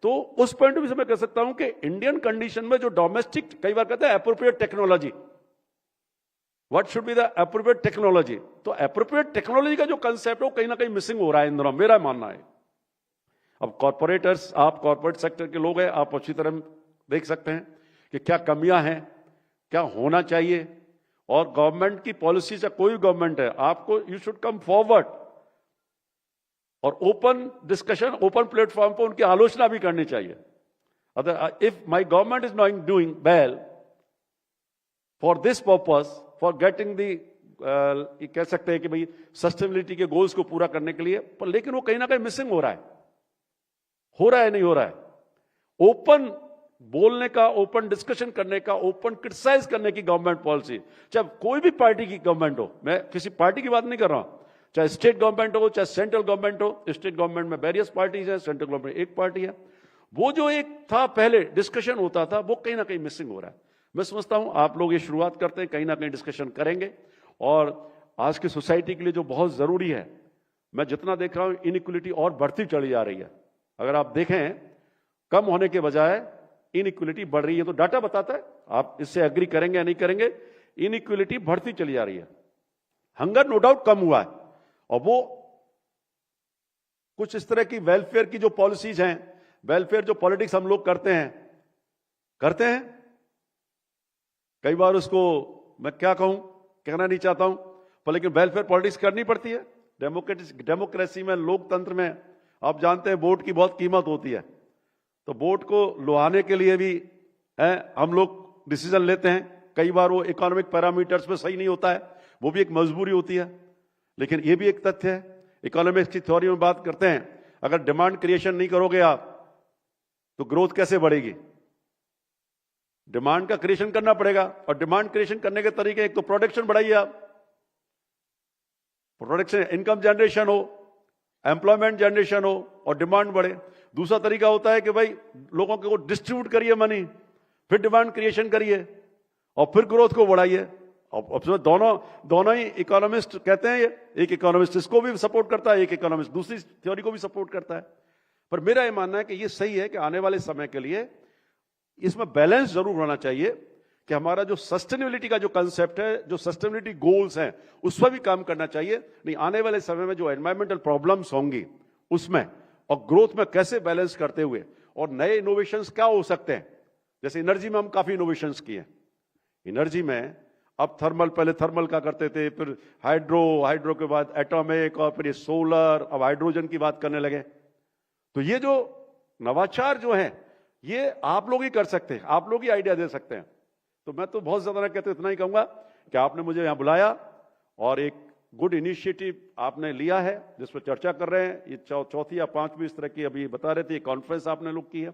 तो उस पॉइंट ऑफ व्यू से मैं कह सकता हूं कि इंडियन कंडीशन में जो डोमेस्टिक, कई बार कहते हैं appropriate technology, what should be the appropriate technology, तो एप्रोप्रिएट टेक्नोलॉजी का जो कंसेप्ट है वो कहीं ना कहीं मिसिंग हो रहा है इन दिनों, मेरा मानना है। अब कॉर्पोरेटर्स, आप कॉर्पोरेट सेक्टर के लोग हैं, आप अच्छी तरह देख सकते हैं कि क्या कमियां हैं, क्या होना चाहिए। और गवर्नमेंट की पॉलिसी से, कोई गवर्नमेंट है, आपको यू शुड कम फॉरवर्ड और ओपन डिस्कशन, ओपन प्लेटफॉर्म पर उनकी आलोचना भी करनी चाहिए। Other if my government is not doing well for this purpose, for getting the, कह सकते हैं कि भाई सस्टेनेबिलिटी के गोल्स को पूरा करने के लिए, पर लेकिन वो कहीं ना कहीं मिसिंग हो रहा है, नहीं हो रहा है। ओपन बोलने का, ओपन डिस्कशन करने का, ओपन क्रिटिसाइज करने की गवर्नमेंट पॉलिसी, चाहे कोई भी पार्टी की गवर्नमेंट हो, मैं किसी पार्टी की बात नहीं कर रहा हूं, चाहे स्टेट गवर्नमेंट हो, चाहे सेंट्रल गवर्नमेंट हो। स्टेट गवर्नमेंट में वेरियस पार्टीज हैं, सेंट्रल गवर्नमेंट एक पार्टी है। वो जो एक था पहले डिस्कशन होता था, वो कहीं ना कहीं मिसिंग हो रहा है। मैं समझता हूं आप लोग ये शुरुआत करते हैं, कहीं ना कहीं डिस्कशन करेंगे। और आज की सोसाइटी के लिए जो बहुत जरूरी है, मैं जितना देख रहा हूं इनइक्वलिटी और बढ़ती चली जा रही है। अगर आप देखें, कम होने के बजाय इनइक्वलिटी बढ़ रही है, तो डाटा बताता है, आप इससे एग्री करेंगे या नहीं करेंगे, इनइक्वलिटी बढ़ती चली जा रही है। हंगर नो डाउट कम हुआ है, और वो कुछ इस तरह की वेलफेयर की जो पॉलिसीज हैं, वेलफेयर जो पॉलिटिक्स हम लोग करते हैं, कई बार उसको मैं क्या कहूं, कहना नहीं चाहता हूं, पर लेकिन वेलफेयर पॉलिटिक्स करनी पड़ती है। डेमोक्रेसी में, लोकतंत्र में आप जानते हैं वोट की बहुत कीमत होती है, तो वोट को लुभाने के लिए भी हम लोग डिसीजन लेते हैं। कई बार वो इकोनॉमिक पैरामीटर्स पे सही नहीं होता है, वो भी एक मजबूरी होती है। लेकिन ये भी एक तथ्य है, इकोनॉमिक्स की थ्योरी में बात करते हैं, अगर डिमांड क्रिएशन नहीं करोगे आप तो ग्रोथ कैसे बढ़ेगी। डिमांड का क्रिएशन करना पड़ेगा, और डिमांड क्रिएशन करने के तरीके, एक तो प्रोडक्शन बढ़ाइए आप, प्रोडक्शन इनकम जनरेशन हो, एम्प्लॉयमेंट जनरेशन हो और डिमांड बढ़े। दूसरा तरीका होता है कि भाई लोगों को डिस्ट्रीब्यूट करिए मनी, फिर डिमांड क्रिएशन करिए और फिर ग्रोथ को बढ़ाइए। और दोनों ही इकोनॉमिस्ट कहते हैं, ये एक इकोनॉमिस्ट इसको भी सपोर्ट करता है, एक इकोनॉमिस्ट दूसरी थ्योरी को भी सपोर्ट करता है। पर मेरा ये मानना है कि ये सही है कि आने वाले समय के लिए इसमें बैलेंस जरूर होना चाहिए कि हमारा जो सस्टेनेबिलिटी का जो कंसेप्ट है, जो सस्टेनेबिलिटी गोल्स हैं, उस पर भी काम करना चाहिए। नहीं, आने वाले समय में जो एनवायरमेंटल प्रॉब्लम्स होंगी उसमें और ग्रोथ में कैसे बैलेंस करते हुए, और नए इनोवेशंस क्या हो सकते हैं। जैसे एनर्जी में हम काफी इनोवेशंस किए। एनर्जी में अब थर्मल, पहले थर्मल का करते थे, फिर हाइड्रो के बाद एटॉमिक, और फिर ये सोलर, अब हाइड्रोजन की बात करने लगे। तो ये जो नवाचार जो है ये आप लोग ही कर सकते हैं, आप लोग ही आइडिया दे सकते हैं। तो मैं तो बहुत ज्यादा ना कहते, इतना ही कहूंगा कि आपने मुझे यहां बुलाया और एक गुड इनिशिएटिव आपने लिया है जिस पर चर्चा कर रहे हैं। ये चौथी या पांचवी इस तरह की अभी बता रहे थे कॉन्फ्रेंस आपने लोग की है,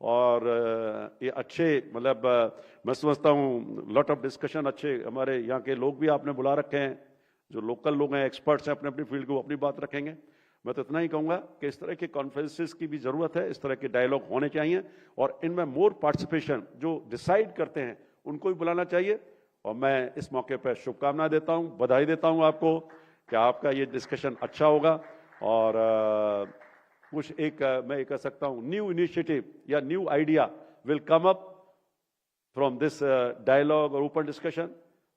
और ये अच्छे, मतलब मैं समझता हूँ लॉट ऑफ डिस्कशन अच्छे, हमारे यहाँ के लोग भी आपने बुला रखे हैं, जो लोकल लोग हैं, एक्सपर्ट्स हैं अपने अपनी फील्ड को अपनी बात रखेंगे। मैं तो इतना ही कहूंगा कि इस तरह के कॉन्फ्रेंसेस की भी जरूरत है, इस तरह के डायलॉग होने चाहिए, और इनमें मोर पार्टिसिपेशन, जो डिसाइड करते हैं उनको भी बुलाना चाहिए। और मैं इस मौके पर शुभकामनाएं देता हूं, बधाई देता हूं आपको कि आपका ये डिस्कशन अच्छा होगा, और कुछ एक मैं कह सकता हूं न्यू इनिशिएटिव या new idea will come up from this dialogue और open discussion.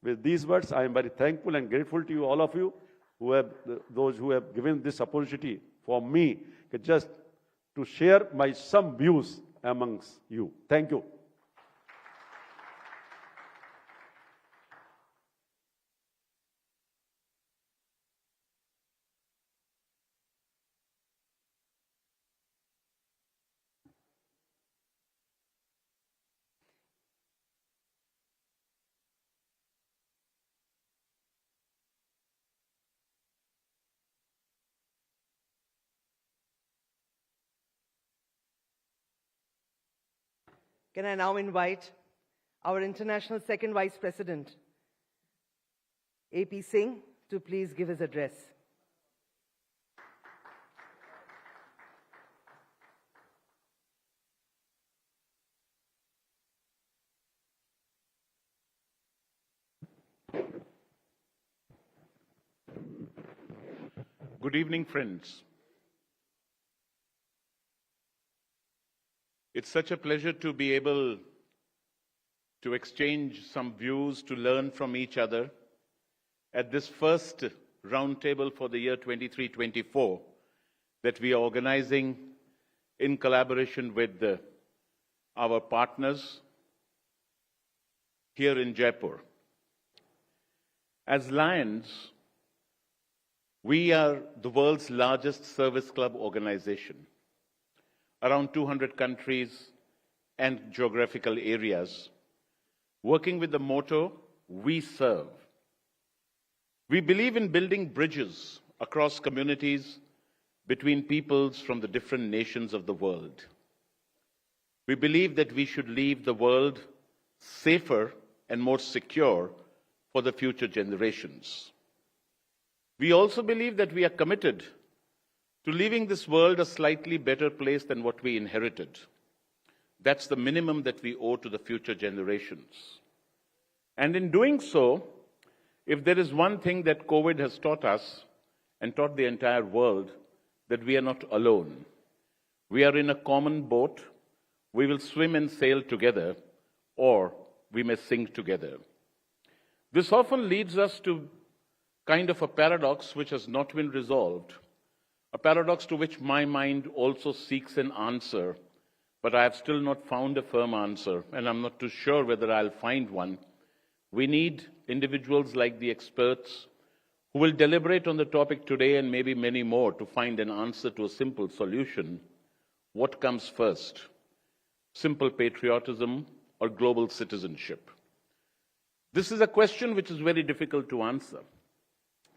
With these words, I am very thankful and grateful to you, all of you, those who have given this opportunity for me, just to share my some views amongst you. Thank you.
Can I now invite our International Second Vice President, AP Singh, to please give his address.
Good evening, friends. It's such a pleasure to be able to exchange some views, to learn from each other at this first roundtable for the year 23-24 that we are organizing in collaboration with our partners here in Jaipur. As Lions, we are the world's largest service club organization. Around 200 countries and geographical areas, working with the motto, "We serve." We believe in building bridges across communities between peoples from the different nations of the world. We believe that we should leave the world safer and more secure for the future generations. We also believe that we are committed to leaving this world a slightly better place than what we inherited. That's the minimum that we owe to the future generations. And in doing so, if there is one thing that COVID has taught us and taught the entire world, that we are not alone. We are in a common boat. We will swim and sail together, or we may sink together. This often leads us to kind of a paradox which has not been resolved. A paradox to which my mind also seeks an answer, but I have still not found a firm answer, and I'm not too sure whether I'll find one. We need individuals like the experts who will deliberate on the topic today and maybe many more to find an answer to a simple solution. What comes first? Simple patriotism or global citizenship? This is a question which is very difficult to answer.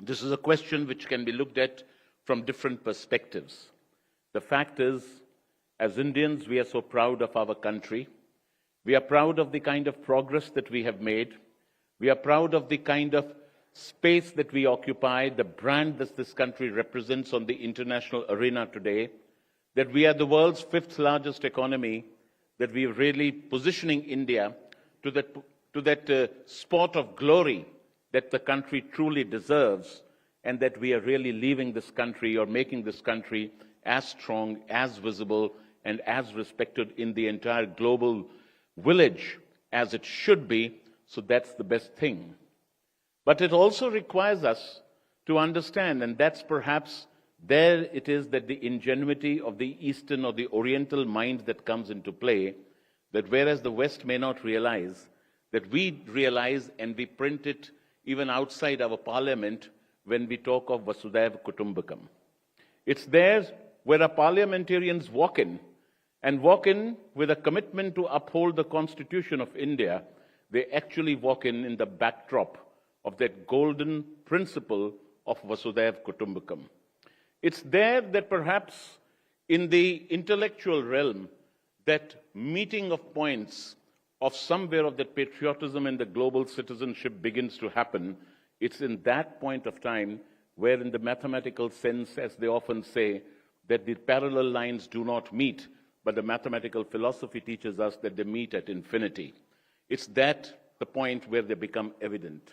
This is a question which can be looked at from different perspectives. The fact is, as Indians, we are so proud of our country. We are proud of the kind of progress that we have made. We are proud of the kind of space that we occupy, the brand that this country represents on the international arena today, that we are the world's 5th largest economy, that we are really positioning India to that spot of glory that the country truly deserves, and that we are really leaving this country or making this country as strong, as visible, and as respected in the entire global village as it should be. So that's the best thing. But it also requires us to understand, and that's perhaps there it is that the ingenuity of the Eastern or the Oriental mind that comes into play, that whereas the West may not realize, that we realize and we print it even outside our parliament when we talk of Vasudhaiva Kutumbakam. It's there where our parliamentarians walk in with a commitment to uphold the Constitution of India. They actually walk in the backdrop of that golden principle of Vasudhaiva Kutumbakam. It's there that perhaps in the intellectual realm, that meeting of points of somewhere of that patriotism and the global citizenship begins to happen. It's in that point of time where in the mathematical sense, as they often say, that the parallel lines do not meet, but the mathematical philosophy teaches us that they meet at infinity. It's that the point where they become evident.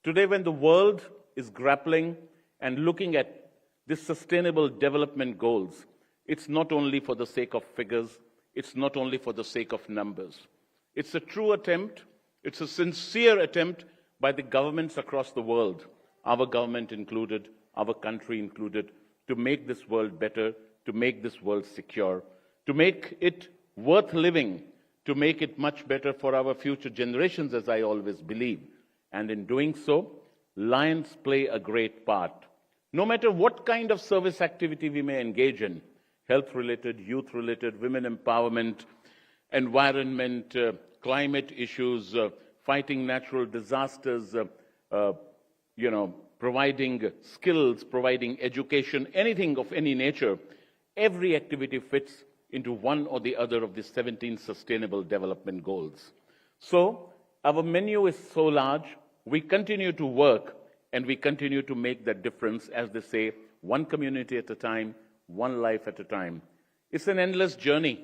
Today, when the world is grappling and looking at these sustainable development goals, it's not only for the sake of figures, it's not only for the sake of numbers. It's a true attempt, it's a sincere attempt by the governments across the world, our government included, our country included, to make this world better, to make this world secure, to make it worth living, to make it much better for our future generations, as I always believe. And in doing so, Lions play a great part. No matter what kind of service activity we may engage in, health-related, youth-related, women empowerment, environment, climate issues, fighting natural disasters, providing skills, providing education, anything of any nature, every activity fits into one or the other of the 17 Sustainable Development Goals. So, our menu is so large, we continue to work and we continue to make that difference, as they say, one community at a time, one life at a time. It's an endless journey,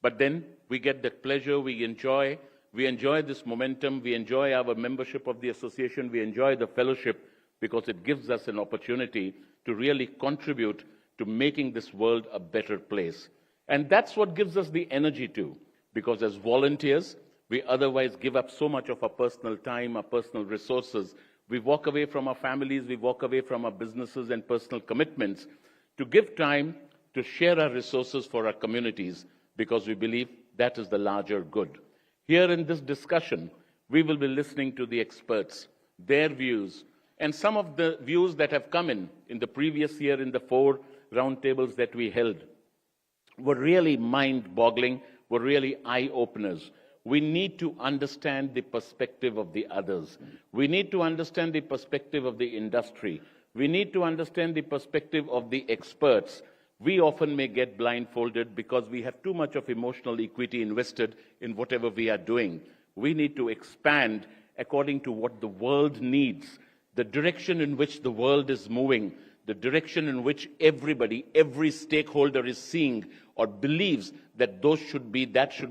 but then we get that pleasure, we enjoy this momentum, we enjoy our membership of the association, we enjoy the fellowship, because it gives us an opportunity to really contribute to making this world a better place. And that's what gives us the energy too, because as volunteers, we otherwise give up so much of our personal time, our personal resources. We walk away from our families, we walk away from our businesses and personal commitments to give time to share our resources for our communities, because we believe that is the larger good. Here in this discussion, we will be listening to the experts, their views, and some of the views that have come in the previous year in the 4 roundtables that we held were really mind-boggling, were really eye-openers. We need to understand the perspective of the others. We need to understand the perspective of the industry. We need to understand the perspective of the experts. We often may get blindfolded because we have too much of emotional equity invested in whatever we are doing. We need to expand according to what the world needs, the direction in which the world is moving, the direction in which everybody, every stakeholder is seeing or believes that that should be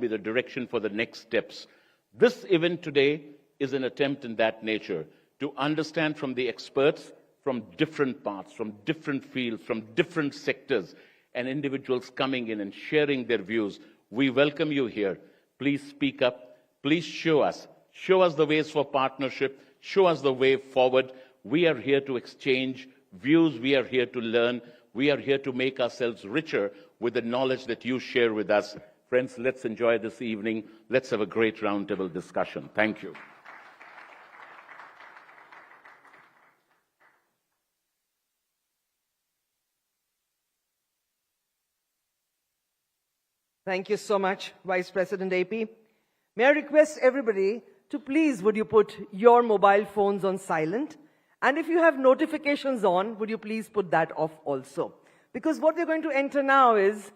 the direction for the next steps. This event today is an attempt in that nature, to understand from the experts from different parts, from different fields, from different sectors, and individuals coming in and sharing their views. We welcome you here. Please speak up. Please show us the ways for partnership, show us the way forward. We are here to exchange views, we are here to learn, we are here to make ourselves richer with the knowledge that you share with us. Friends, let's enjoy this evening. Let's have a great roundtable discussion. Thank you.
Thank you so much, Vice President AP. May I request everybody to please, would you put your mobile phones on silent? And if you have notifications on, would you please put that off also? Because what we're going to enter now is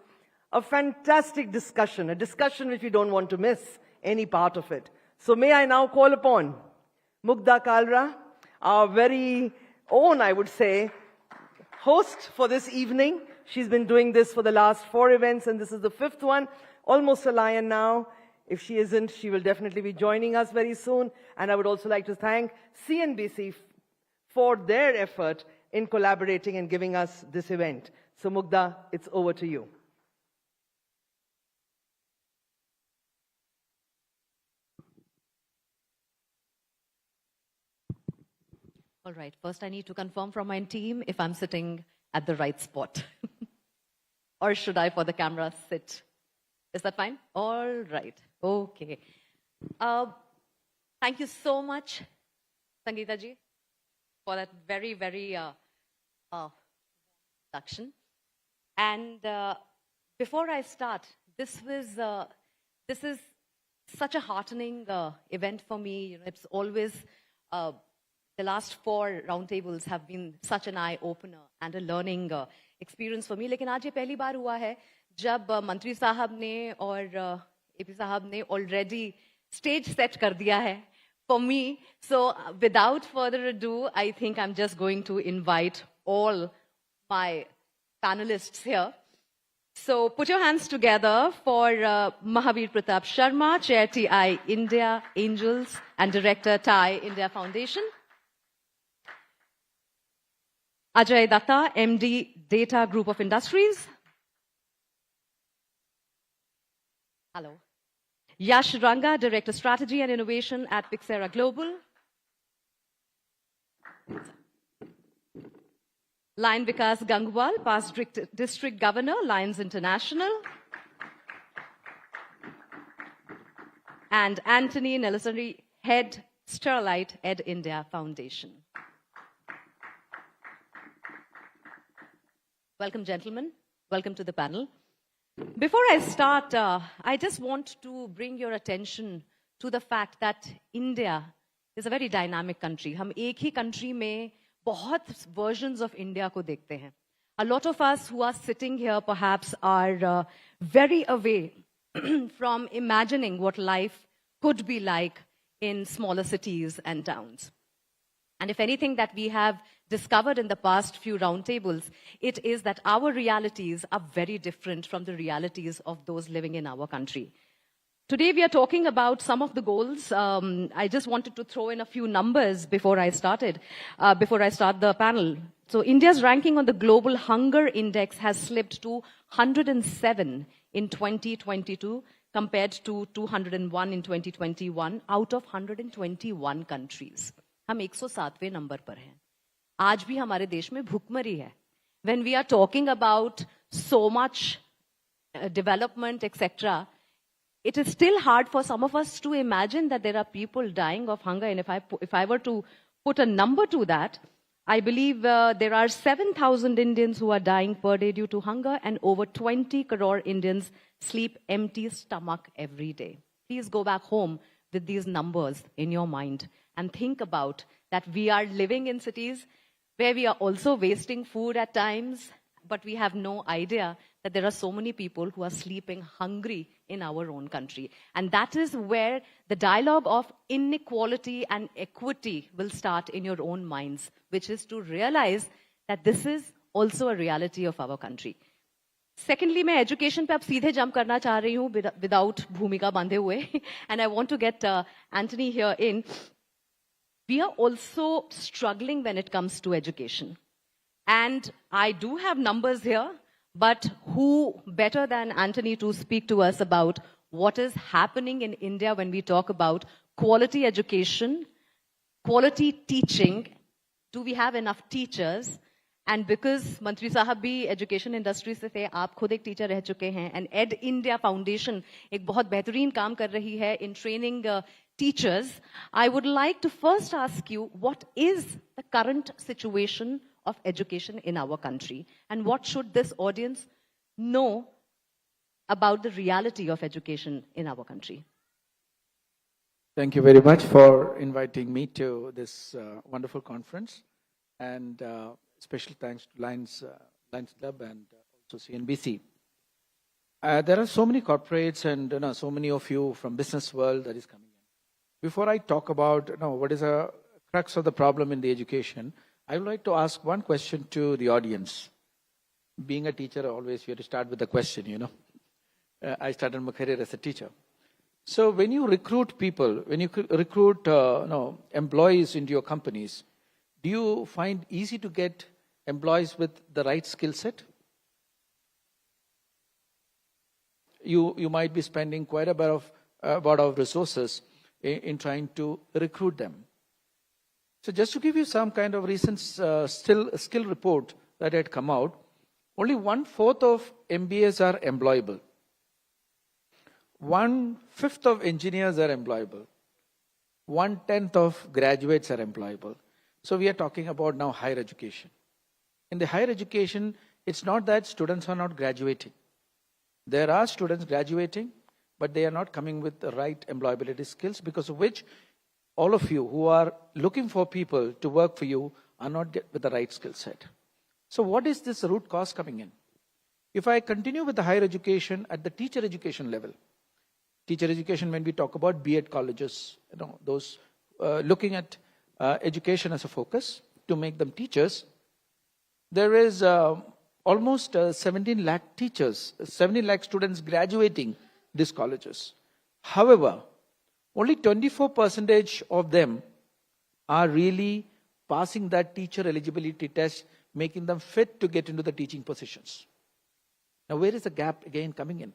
a fantastic discussion, a discussion which we don't want to miss any part of it. So may I now call upon Mugdha Kalra, our very own, I would say, host for this evening. She's been doing this for the last 4 events, and this is the 5th one. Almost a lion now. If she isn't, she will definitely be joining us very soon. And I would also like to thank CNBC for their effort in collaborating and giving us this event. So Mugdha, it's over to you.
All right, first I need to confirm from my team if I'm sitting at the right spot. Or should I, for the camera, sit? Is that fine? All right, okay. Thank you so much, Sangeeta ji, for that very, very introduction. And before I start, this is such a heartening event for me. You know, it's always, the last 4 roundtables have been such an eye-opener and a learning experience for me. लेकिन आज ये पहली बार हुआ है जब मंत्री साहब ने और एपी साहब ने already stage set कर दिया है for me. So without further ado, I think I'm just going to invite all my panelists here. So put your hands together for Mahavir Pratap Sharma, Chair TI India Angels and Director TI India Foundation. Ajay Datta, MD Data Group of Industries. Hello. Yash Ranga, Director Strategy and Innovation at Pixera Global. Lion Vikas Gangwal, past District Governor, Lions International. And Anthony Nelson, Head Sterlite, Ed India Foundation. Welcome, gentlemen. Welcome to the panel. Before I start, I just want to bring your attention to the fact that India is a very dynamic country. हम एक ही country में बहुत versions of India को देखते हैं. A lot of us who are sitting here perhaps are very away from imagining what life could be like in smaller cities and towns. And if anything that we have discovered in the past few roundtables, it is that our realities are very different from the realities of those living in our country. Today we are talking about some of the goals. I just wanted to throw in a few numbers before I start the panel. So India's ranking on the Global Hunger Index has slipped to 107 in 2022 compared to 201 in 2021 out of 121 countries. हम 107वें number पर हैं. आज भी हमारे देश में भुखमरी है. When we are talking about so much development, etc., it is still hard for some of us to imagine that there are people dying of hunger. And if I were to put a number to that, I believe there are 7,000 Indians who are dying per day due to hunger, and over 20 crore Indians sleep empty stomach every day. Please go back home with these numbers in your mind and think about that we are living in cities where we are also wasting food at times, but we have no idea that there are so many people who are sleeping hungry in our own country. And that is where the dialogue of inequality and equity will start in your own minds, which is to realize that this is also a reality of our country. Secondly, मैं education पे अब सीधे jump करना चाह रही हूँ without भूमिका बांधे हुए. And I want to get Anthony here in. We are also struggling when it comes to education. And I do have numbers here, but who better than Anthony to speak to us about what is happening in India when we talk about quality education, quality teaching, do we have enough teachers? And because Mantri Sahab bhi education industry se the, aap khud ek teacher reh chuke hain, and Ed India Foundation ek bahut behtareen kaam kar rahi hai in training teachers, I would like to first ask you, what is the current situation of education in our country? And what should this audience know about the reality of education in our country?
Thank you very much for inviting me to this wonderful conference. And special thanks to Lions Club and also CNBC. There are so many corporates and so many of you from business world that is coming in. Before I talk about what is a crux of the problem in the education, I would like to ask one question to the audience. Being a teacher, always you have to start with a question, I started my career as a teacher. So when you recruit people, when you recruit employees into your companies, do you find easy to get employees with the right skill set? You might be spending quite a bit of resources in trying to recruit them. So just to give you some kind of recent skill report that had come out, only 1/4 of MBAs are employable. 1/5 of engineers are employable. 1/10 of graduates are employable. So we are talking about now higher education. In the higher education, it's not that students are not graduating. There are students graduating, but they are not coming with the right employability skills, because of which all of you who are looking for people to work for you are not with the right skill set. So what is this root cause coming in? If I continue with the higher education at the teacher education level, teacher education, when we talk about B.Ed colleges, those looking at education as a focus to make them teachers, there is almost 17 lakh teachers, 17 lakh students graduating these colleges. However, only 24% of them are really passing that teacher eligibility test, making them fit to get into the teaching positions. Now, where is the gap again coming in?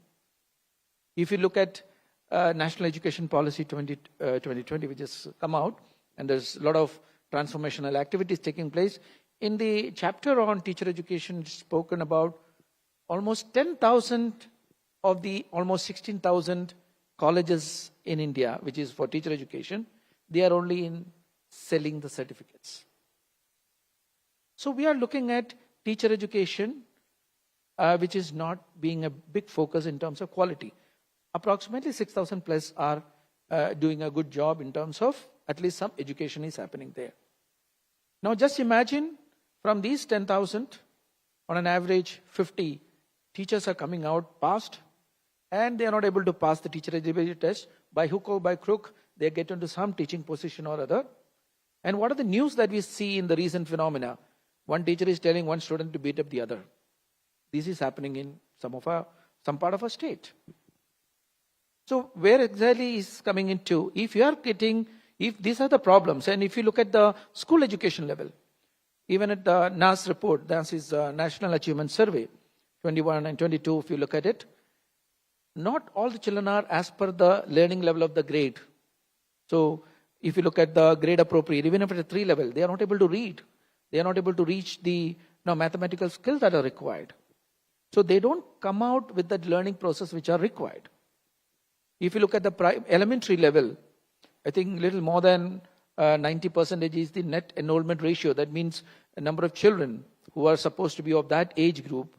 If you look at National Education Policy 2020, which has come out, and there's a lot of transformational activities taking place. In the chapter on teacher education, it's spoken about almost 10,000 of the almost 16,000 colleges in India, which is for teacher education, they are only in selling the certificates. So we are looking at teacher education, which is not being a big focus in terms of quality. Approximately 6,000 plus are doing a good job in terms of at least some education is happening there. Now just imagine from these 10,000, on an average 50 teachers are coming out passed, and they are not able to pass the teacher eligibility test. By hook or by crook, they get into some teaching position or other. And what are the news that we see in the recent phenomena? One teacher is telling one student to beat up the other. This is happening in some part of our state. So where exactly is coming into? If these are the problems, and if you look at the school education level, even at the NAS report, NAS is National Achievement Survey, 21 and 22, if you look at it, not all the children are as per the learning level of the grade. So if you look at the grade appropriate, even if at a 3 level, they are not able to read. They are not able to reach the mathematical skills that are required. So they don't come out with that learning process which are required. If you look at the elementary level, I think little more than 90% is the net enrollment ratio. That means a number of children who are supposed to be of that age group,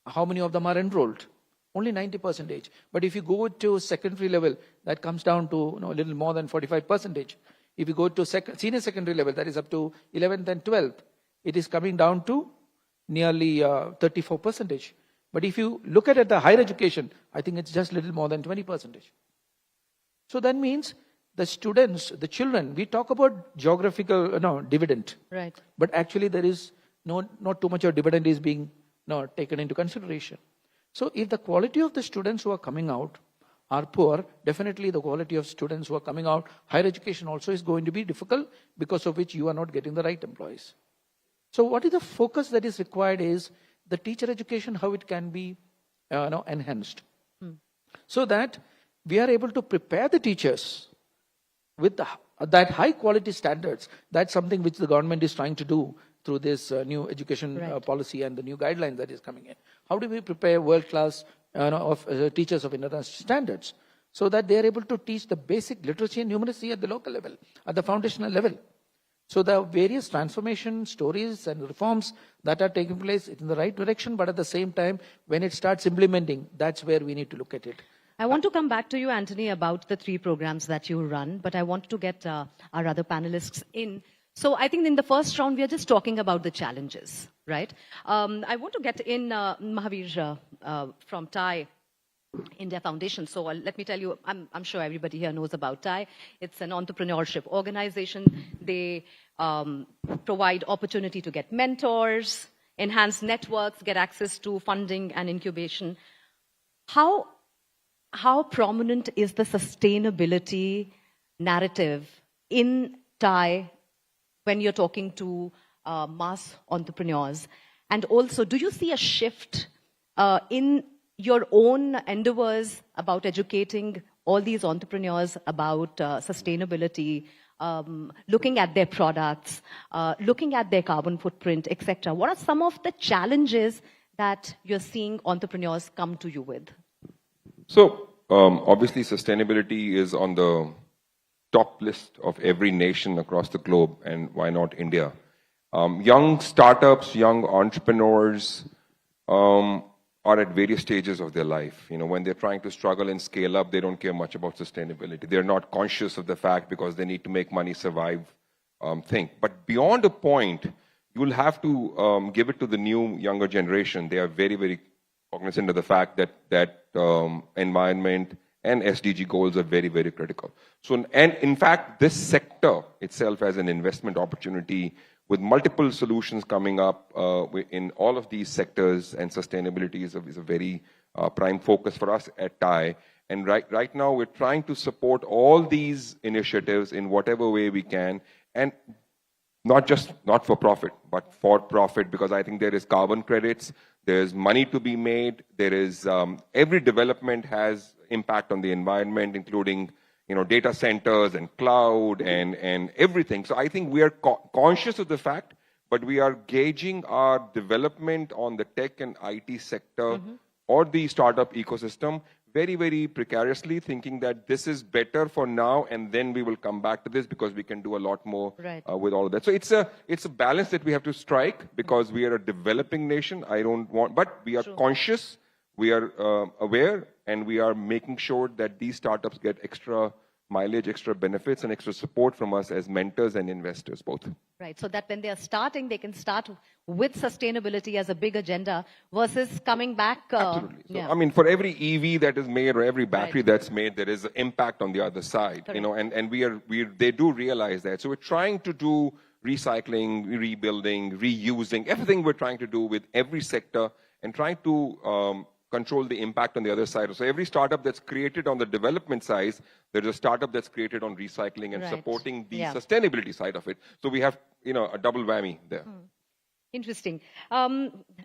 how many of them are enrolled? Only 90%. But if you go to secondary level, that comes down to a little more than 45%. If you go to senior secondary level, that is up to 11th and 12th, it is coming down to nearly 34%. But if you look at the higher education, I think it's just little more than 20%. So that means the students, the children, we talk about geographical dividend.
Right.
But actually there is not too much of dividend is being taken into consideration. So if the quality of the students who are coming out are poor, definitely the quality of students who are coming out, higher education also is going to be difficult, because of which you are not getting the right employees. So what is the focus that is required is the teacher education, how it can be enhanced. So that we are able to prepare the teachers with that high quality standards. That's something which the government is trying to do through this new education policy and the new guidelines that is coming in. How do we prepare world-class teachers of international standards so that they are able to teach the basic literacy and numeracy at the local level, at the foundational level? So the various transformation stories and reforms that are taking place in the right direction, but at the same time, when it starts implementing, that's where we need to look at it.
I want to come back to you, Anthony, about the 3 programs that you run, but I want to get our other panelists in. So I think in the first round, we are just talking about the challenges, right? I want to get in Mahavir from TAI. India Foundation. So let me tell you, I'm sure everybody here knows about TIE. It's an entrepreneurship organization. They provide opportunity to get mentors, enhance networks, get access to funding and incubation. How prominent is the sustainability narrative in TIE when you're talking to mass entrepreneurs? And also, do you see a shift in your own endeavors about educating all these entrepreneurs about sustainability, looking at their products, looking at their carbon footprint, etc.? What are some of the challenges that you're seeing entrepreneurs come to you with?
So, obviously, sustainability is on the top list of every nation across the globe, and why not India? Young startups, young entrepreneurs are at various stages of their life. You know, when they're trying to struggle and scale up, they don't care much about sustainability. They're not conscious of the fact because they need to make money, survive, think. But beyond a point, you will have to give it to the new, younger generation. They are very, very cognizant of the fact that environment and SDG goals are very, very critical. So, and in fact, this sector itself has an investment opportunity with multiple solutions coming up in all of these sectors, and sustainability is a very prime focus for us at TIE. And right now, we're trying to support all these initiatives in whatever way we can, and not just not for profit, but for profit, because I think there is carbon credits, there's money to be made, there is every development has impact on the environment, including data centers and cloud and everything. So I think we are conscious of the fact, but we are gauging our development on the tech and IT sector or the startup ecosystem very, very precariously, thinking that this is better for now, and then we will come back to this because we can do a lot more with all of that. So it's a balance that we have to strike, because we are a developing nation. But we are conscious, we are aware, and we are making sure that these startups get extra mileage, extra benefits, and extra support from us as mentors and investors, both.
Right, so that when they are starting, they can start with sustainability as a big agenda versus coming back.
Absolutely. So, I mean, for every EV that is made or every battery that's made, there is an impact on the other side. Correct. And they do realize that. So we're trying to do recycling, rebuilding, reusing, everything we're trying to do with every sector, and trying to control the impact on the other side. So every startup that's created on the development side, there's a startup that's created on recycling and supporting the sustainability side of it. So we have, a double whammy there.
Interesting.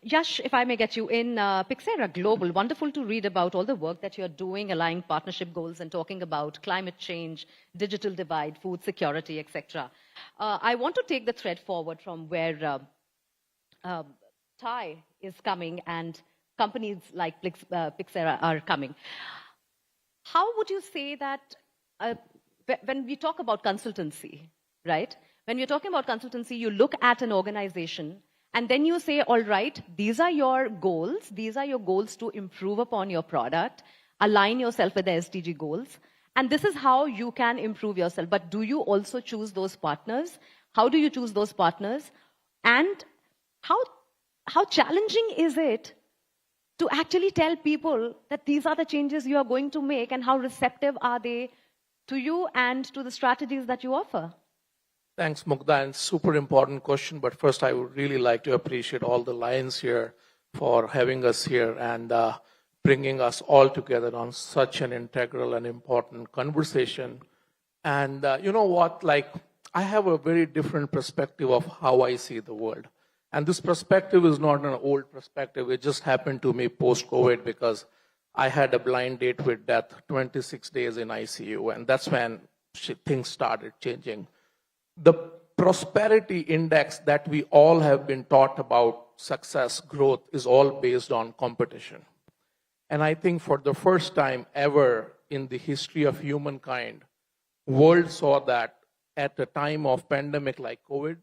Yash, if I may get you in, Pixera Global, wonderful to read about all the work that you're doing, aligning partnership goals and talking about climate change, digital divide, food security, etc. I want to take the thread forward from where TIE is coming and companies like Pixera are coming. How would you say that when we talk about consultancy, right? When you're talking about consultancy, you look at an organization and then you say, all right, these are your goals. These are your goals to improve upon your product, align yourself with the SDG goals. And this is how you can improve yourself. But do you also choose those partners? How do you choose those partners? And how challenging is it to actually tell people that these are the changes you are going to make, and how receptive are they to you and to the strategies that you offer?
Thanks, Mugdha, and super important question. But first, I would really like to appreciate all the Lions here for having us here and bringing us all together on such an integral and important conversation. And you know what, I have a very different perspective of how I see the world. And this perspective is not an old perspective. It just happened to me post-COVID because I had a blind date with death, 26 days in ICU. And that's when things started changing. The prosperity index that we all have been taught about success, growth, is all based on competition. And I think for the first time ever in the history of humankind, world saw that at a time of pandemic like COVID,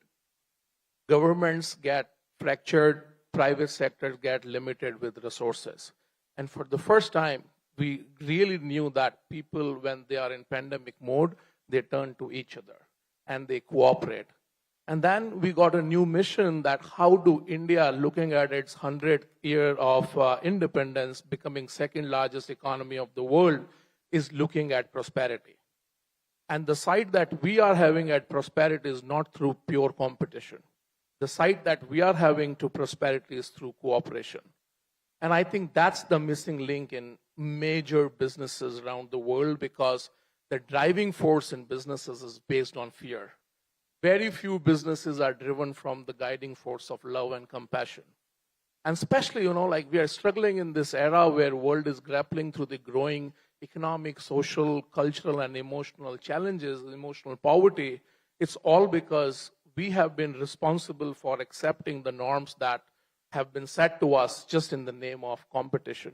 governments get fractured, private sectors get limited with resources. And for the first time, we really knew that people, when they are in pandemic mode, they turn to each other and they cooperate. And then we got a new mission that how do India, looking at its 100th year of independence, becoming second largest economy of the world, is looking at prosperity. And the side that we are having at prosperity is not through pure competition. The side that we are having to prosperity is through cooperation. And I think that's the missing link in major businesses around the world, because the driving force in businesses is based on fear. Very few businesses are driven from the guiding force of love and compassion. And especially, like we are struggling in this era where the world is grappling through the growing economic, social, cultural, and emotional challenges, emotional poverty. It's all because we have been responsible for accepting the norms that have been set to us just in the name of competition.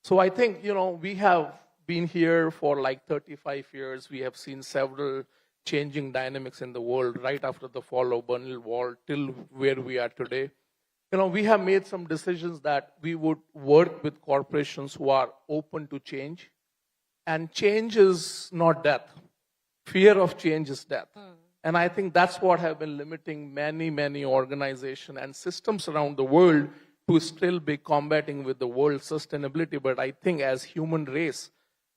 So I think, we have been here for like 35 years. We have seen several changing dynamics in the world right after the fall of Berlin Wall till where we are today. We have made some decisions that we would work with corporations who are open to change. And change is not death. Fear of change is death. And I think that's what have been limiting many, many organizations and systems around the world to still be combating with the world sustainability. But I think as human race,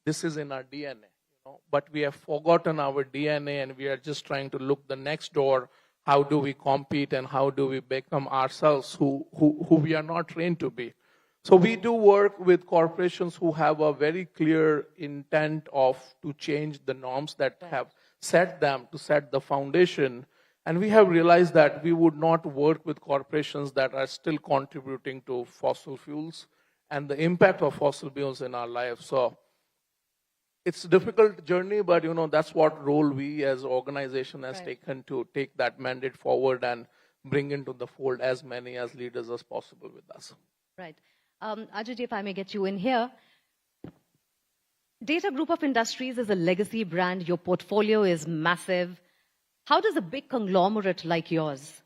this is in our DNA. But we have forgotten our DNA and we are just trying to look the next door. How do we compete and how do we become ourselves who we are not trained to be? So we do work with corporations who have a very clear intent to change the norms that have set them to set the foundation. And we have realized that we would not work with corporations that are still contributing to fossil fuels and the impact of fossil fuels in our lives. So it's a difficult journey, but that's what role we as organization has taken to take that mandate forward and bring into the fold as many as leaders as possible with us.
Right. Ajay, if I may get you in here. Data Group of Industries is a legacy brand. Your portfolio is massive. How does a big conglomerate like yours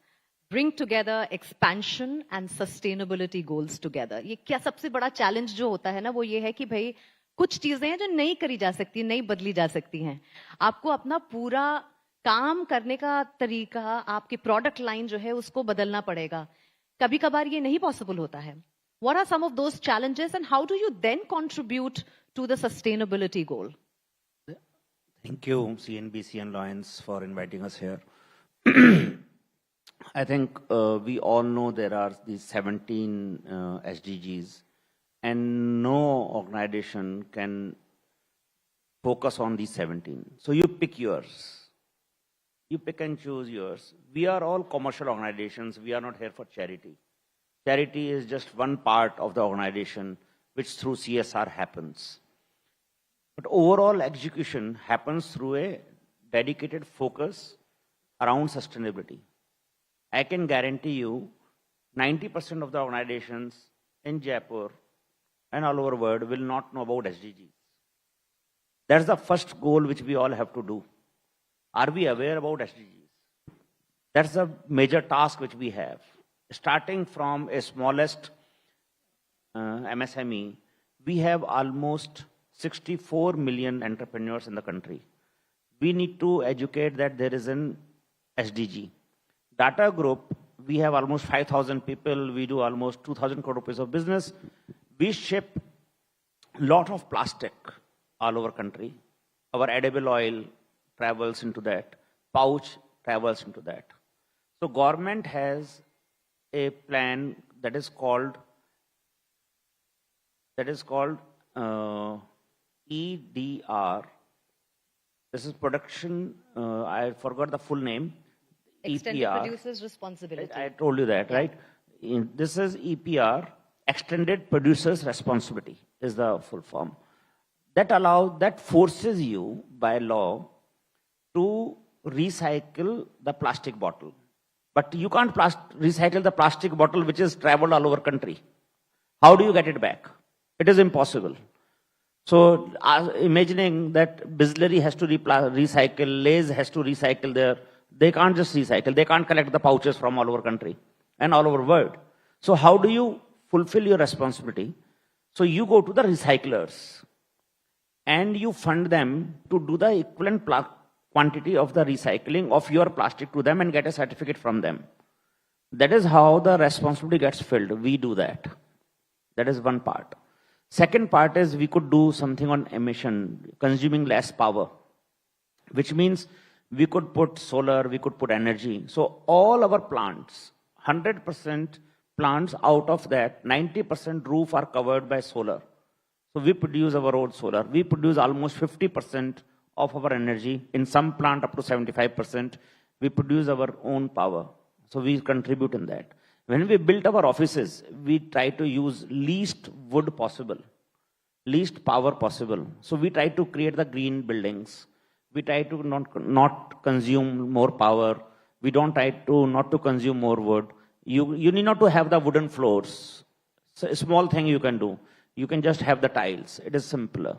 bring together expansion and sustainability goals together? ये क्या सबसे बड़ा challenge जो होता है ना वो ये है कि भाई कुछ चीजें हैं जो नहीं करी जा सकती, नहीं बदली जा सकती हैं. आपको अपना पूरा काम करने का तरीका, आपकी प्रोडक्ट लाइन जो है उसको बदलना पड़ेगा. कभी कभार ये नहीं पॉसिबल होता है. What are some of those challenges and how do you then contribute to the sustainability goal?
Thank you, CNBC and Alliance, for inviting us here. I think we all know there are these 17 SDGs, and no organization can focus on these 17. So you pick yours. You pick and choose yours. We are all commercial organizations. We are not here for charity. Charity is just one part of the organization which through CSR happens. But overall execution happens through a dedicated focus around sustainability. I can guarantee you 90% of the organizations in Jaipur and all over the world will not know about SDGs. That's the first goal which we all have to do. Are we aware about SDGs? That's the major task which we have. Starting from a smallest MSME, we have almost 64 million entrepreneurs in the country. We need to educate that there is an SDG. Data Group, we have almost 5,000 people. We do almost 2,000 crore rupees of business. We ship a lot of plastic all over country. Our edible oil travels into that. Pouch travels into that. So government has a plan that is called EDR. This is production, I forgot the full name.
Extended
EPR.
Producer's Responsibility.
I told you that, right? This is EPR, Extended Producer's Responsibility is the full form. That forces you by law to recycle the plastic bottle. But you can't recycle the plastic bottle which is traveled all over country. How do you get it back? It is impossible. So imagining that Bisleri has to recycle, Lay's has to recycle they can't just recycle. They can't collect the pouches from all over country and all over world. So how do you fulfill your responsibility? So you go to the recyclers and you fund them to do the equivalent quantity of the recycling of your plastic to them and get a certificate from them. That is how the responsibility gets filled. We do that. That is one part. Second part is we could do something on emission, consuming less power, which means we could put solar, we could put energy. So all our plants, 100% plants out of that, 90% roof are covered by solar. So we produce our own solar. We produce almost 50% of our energy. In some plant up to 75%, we produce our own power. So we contribute in that. When we built our offices, we try to use least wood possible, least power possible. So we try to create the green buildings. We try to not consume more power. We don't try to not to consume more wood. You need not to have the wooden floors. So a small thing you can do. You can just have the tiles. It is simpler.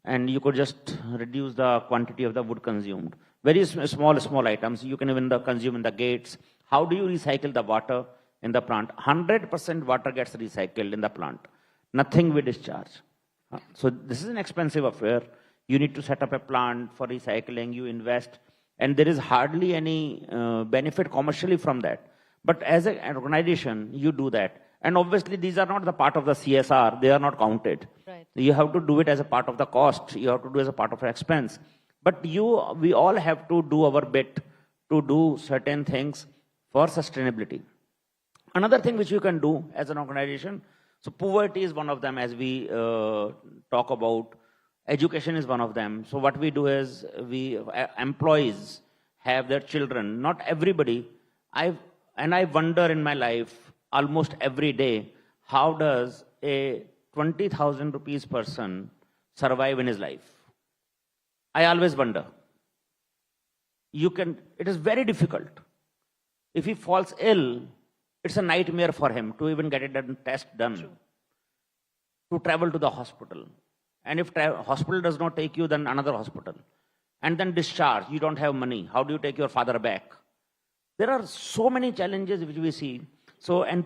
And you could just reduce the quantity of the wood consumed. Very small items. You can even consume in the gates. How do you recycle the water in the plant? 100% water gets recycled in the plant. Nothing we discharge. So this is an expensive affair. You need to set up a plant for recycling. You invest. And there is hardly any benefit commercially from that. But as an organization, you do that. And obviously, these are not the part of the CSR. They are not counted. Right. You have to do it as a part of the cost. You have to do it as a part of the expense. But we all have to do our bit to do certain things for sustainability. Another thing which you can do as an organization, so poverty is one of them as we talk about. Education is one of them. So what we do is employees have their children, not everybody. I wonder in my life, almost every day, how does a 20,000 rupees person survive in his life? I always wonder. It is very difficult. If he falls ill, it's a nightmare for him to even get a test done. True. To travel to the hospital. And if hospital does not take you, then another hospital. And then discharge. You don't have money. How do you take your father back? There are so many challenges which we see. So, and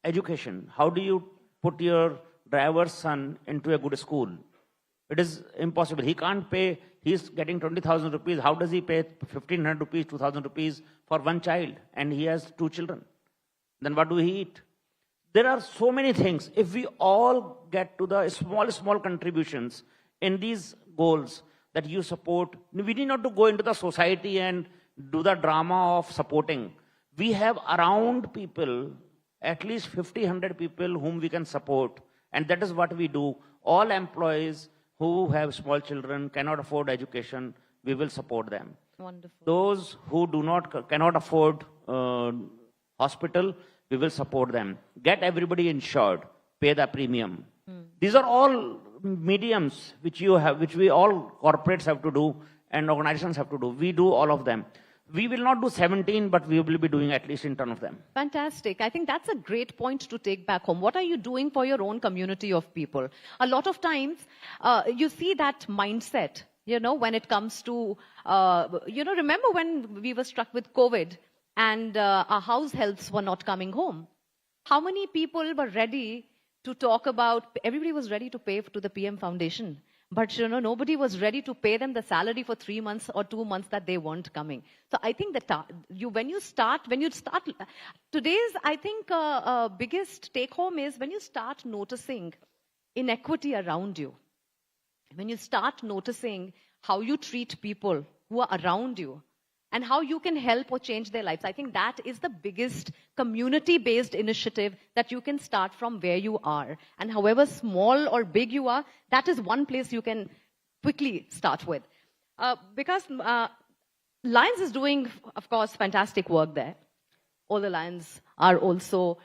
education. How do you put your driver's son into a good school? It is impossible. He can't pay. He's getting 20,000 rupees. How does he pay 1,500 rupees, 2,000 rupees for one child? And he has 2 children. Then what do he eat? There are so many things. If we all get to the small contributions in these goals that you support, we need not to go into the society and do the drama of supporting. We have around people, at least 50, 100 people whom we can support. And that is what we do. All employees who have small children, cannot afford education, we will support them. Wonderful. Those who cannot afford hospital, we will support them. Get everybody insured, pay the premium. These are all mediums which we all corporates have to do and organizations have to do. We do all of them. We will not do 17, but we will be doing at least 10 of them.
Fantastic. I think that's a great point to take back home. What are you doing for your own community of people? A lot of times, you see that mindset, when it comes to, remember when we were struck with COVID and our house helps were not coming home? How many people were ready to talk about, everybody was ready to pay to the PM Foundation. But nobody was ready to pay them the salary for 3 months or 2 months that they weren't coming. So I think that when you start, today's, I think, biggest take home is when you start noticing inequity around you, when you start noticing how you treat people who are around you, and how you can help or change their lives. I think that is the biggest community-based initiative that you can start from where you are. And however small or big you are, that is one place you can quickly start with. Because Lions is doing, of course, fantastic work there. All the Lions are also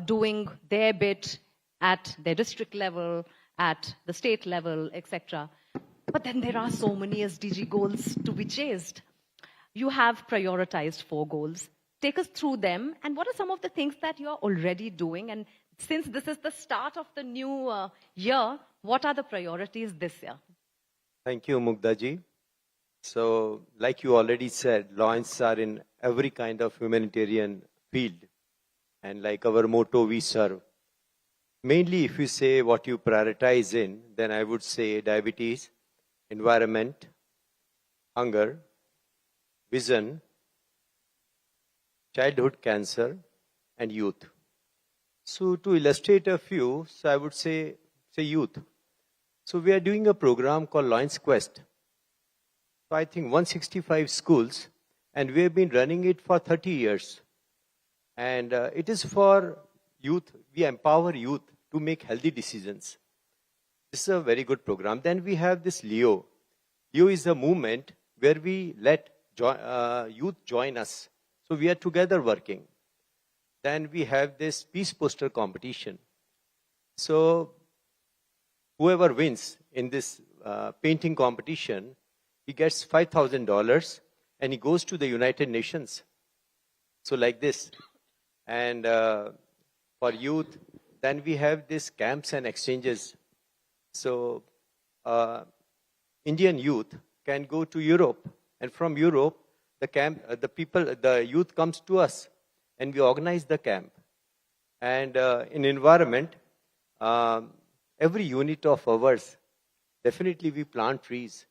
doing their bit at their district level, at the state level, etc. But then there are so many SDG goals to be chased. You have prioritized 4 goals. Take us through them, and what are some of the things that you are already doing? And since this is the start of the new year, what are the priorities this year?
Thank you, Mugdha-ji. So, like you already said, Lions are in every kind of humanitarian field. And like our motto, we serve. Mainly, if you say what you prioritize in, then I would say diabetes, environment, hunger, vision, childhood cancer, and youth. So to illustrate a few, so I would say youth. So we are doing a program called Lions Quest. So I think 165 schools, and we have been running it for 30 years. And it is for youth. We empower youth to make healthy decisions. This is a very good program. Then we have this Leo. Leo is a movement where we let youth join us. So we are together working. Then we have this peace poster competition. So whoever wins in this painting competition, he gets $5,000 and he goes to the United Nations. So like this. And for youth, then we have this camps and exchanges. So Indian youth can go to Europe, and from Europe, the youth comes to us, and we organize the camp. And in environment, every unit of ours, definitely we plant trees.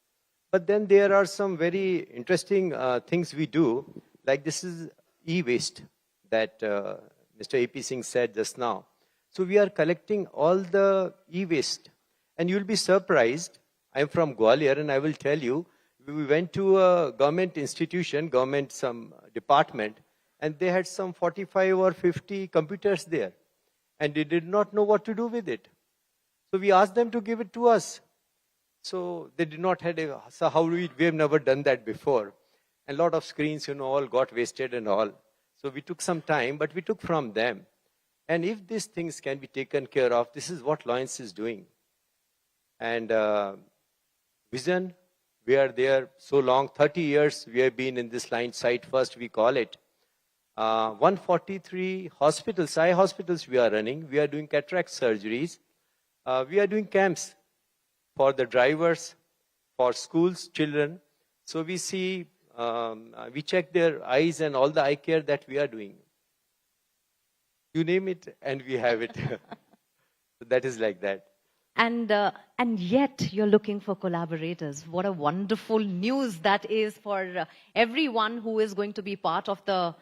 But then there are some very interesting things we do, like this is e-waste that Mr. AP Singh said just now. So we are collecting all the e-waste. And you'll be surprised, I'm from Gwalior, and I will tell you, we went to a government institution, some department, and they had some 45 or 50 computers there. And they did not know what to do with it. So we asked them to give it to us. So they did not have so how we have never done that before. And a lot of screens, all got wasted and all. So we took some time, but we took from them. And if these things can be taken care of, this is what Lions is doing. And vision, we are there so long, 30 years we have been in this line site first, we call it. 143 hospitals, eye hospitals we are running. We are doing cataract surgeries. We are doing camps for the drivers, for schools, children. So we see, we check their eyes and all the eye care that we are doing. You name it and we have it. So that is like that.
And yet you're looking for collaborators. What a wonderful news that is for everyone who is going to be part of the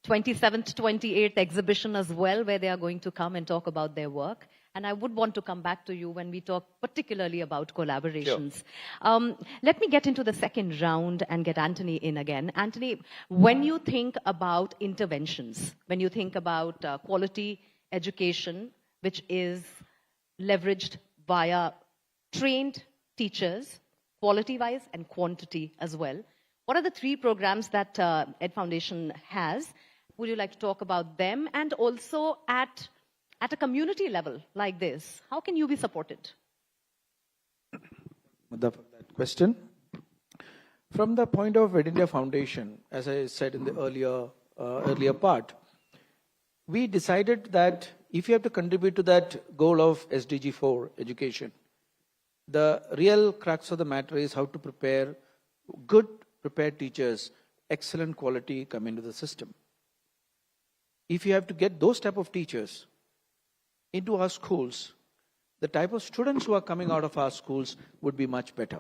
27th, 28th exhibition as well, where they are going to come and talk about their work. And I would want to come back to you when we talk particularly about collaborations. Sure. Let me get into the second round and get Anthony in again. Anthony, when you think about interventions, when you think about quality education, which is leveraged via trained teachers, quality-wise and quantity as well, what are the three programs that Ed Foundation has? Would you like to talk about them? And also at a community level like this, how can you be supported?
That question. From the point of Ed India Foundation, as I said in the earlier part, we decided that if you have to contribute to that goal of SDG 4, education, the real crux of the matter is how to prepare good prepared teachers, excellent quality come into the system. If you have to get those type of teachers into our schools, the type of students who are coming out of our schools would be much better.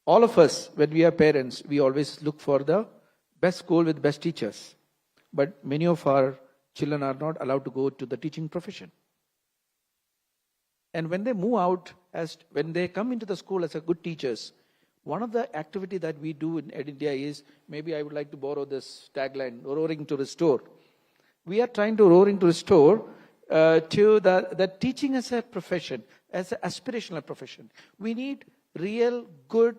All of us, when we are parents, we always look for the best school with best teachers. But many of our children are not allowed to go to the teaching profession. And when they move out, when they come into the school as a good teachers, one of the activity that we do in Ed India is, maybe I would like to borrow this tagline, roaring to restore. We are trying to roaring to restore to the teaching as a profession, as an aspirational profession. We need real, good,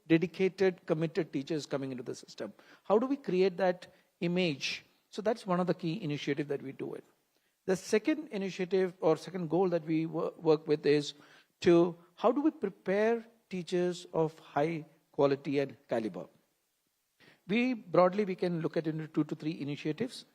dedicated, committed teachers coming into the system. How do we create that image? So that's one of the key initiatives that we do it. The second initiative or second goal that we work with is to how do we prepare teachers of high quality and caliber. Broadly, we can look at into 2 to 3 initiatives.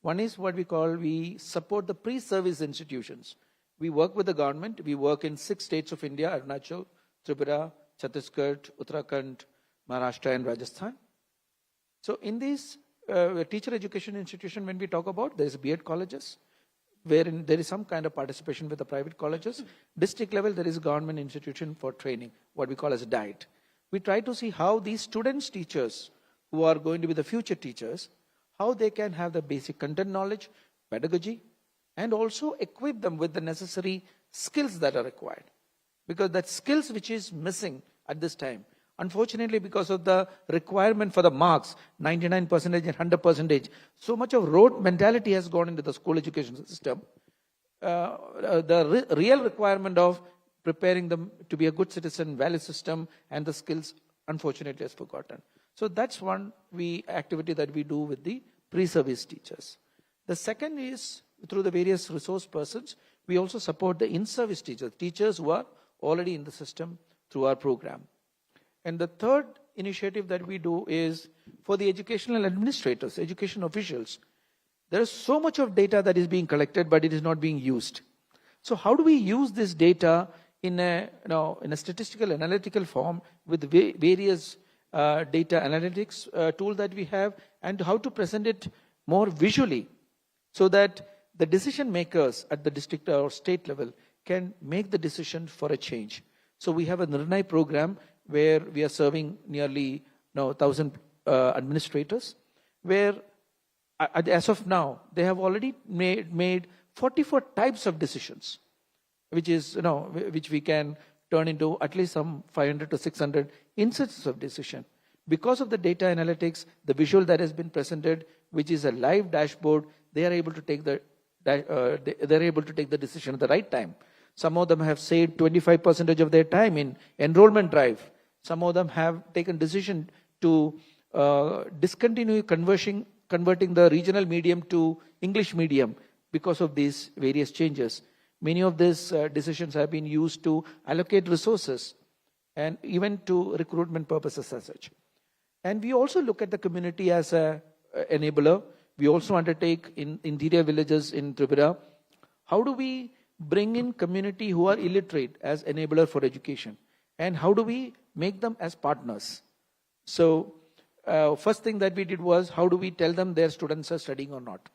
One is what we support the pre-service institutions. We work with the government. We work in 6 states of India, Arunachal, Tripura, Chhattisgarh, Uttarakhand, Maharashtra, and Rajasthan. So in these teacher education institution, when we talk about, there is B.Ed colleges, wherein there is some kind of participation with the private colleges. District level, there is a government institution for training, what we call as a DIET. We try to see how these students, teachers, who are going to be the future teachers, how they can have the basic content knowledge, pedagogy, and also equip them with the necessary skills that are required. Because that skills which is missing at this time, unfortunately, because of the requirement for the marks, 99% and 100%, so much of rote mentality has gone into the school education system. The real requirement of preparing them to be a good citizen, value system, and the skills, unfortunately, is forgotten. So that's one activity that we do with the pre-service teachers. The second is through the various resource persons, we also support the in-service teachers, teachers who are already in the system through our program. And the third initiative that we do is for the educational administrators, education officials. There is so much of data that is being collected, but it is not being used. So how do we use this data in a statistical analytical form with various data analytics tool that we have, and how to present it more visually so that the decision makers at the district or state level can make the decision for a change. So we have a Nirnay program where we are serving nearly 1,000 administrators, where as of now, they have already made 44 types of decisions, which is, which we can turn into at least some 500 to 600 instances of decision. Because of the data analytics, the visual that has been presented, which is a live dashboard, they are able to take the decision at the right time. Some of them have saved 25% of their time in enrollment drive. Some of them have taken decision to discontinue converting the regional medium to English medium because of these various changes. Many of these decisions have been used to allocate resources and even to recruitment purposes as such. And we also look at the community as an enabler. We also undertake in interior villages in Tripura. How do we bring in community who are illiterate as enabler for education? And how do we make them as partners? So first thing that we did was, how do we tell them their students are studying or not?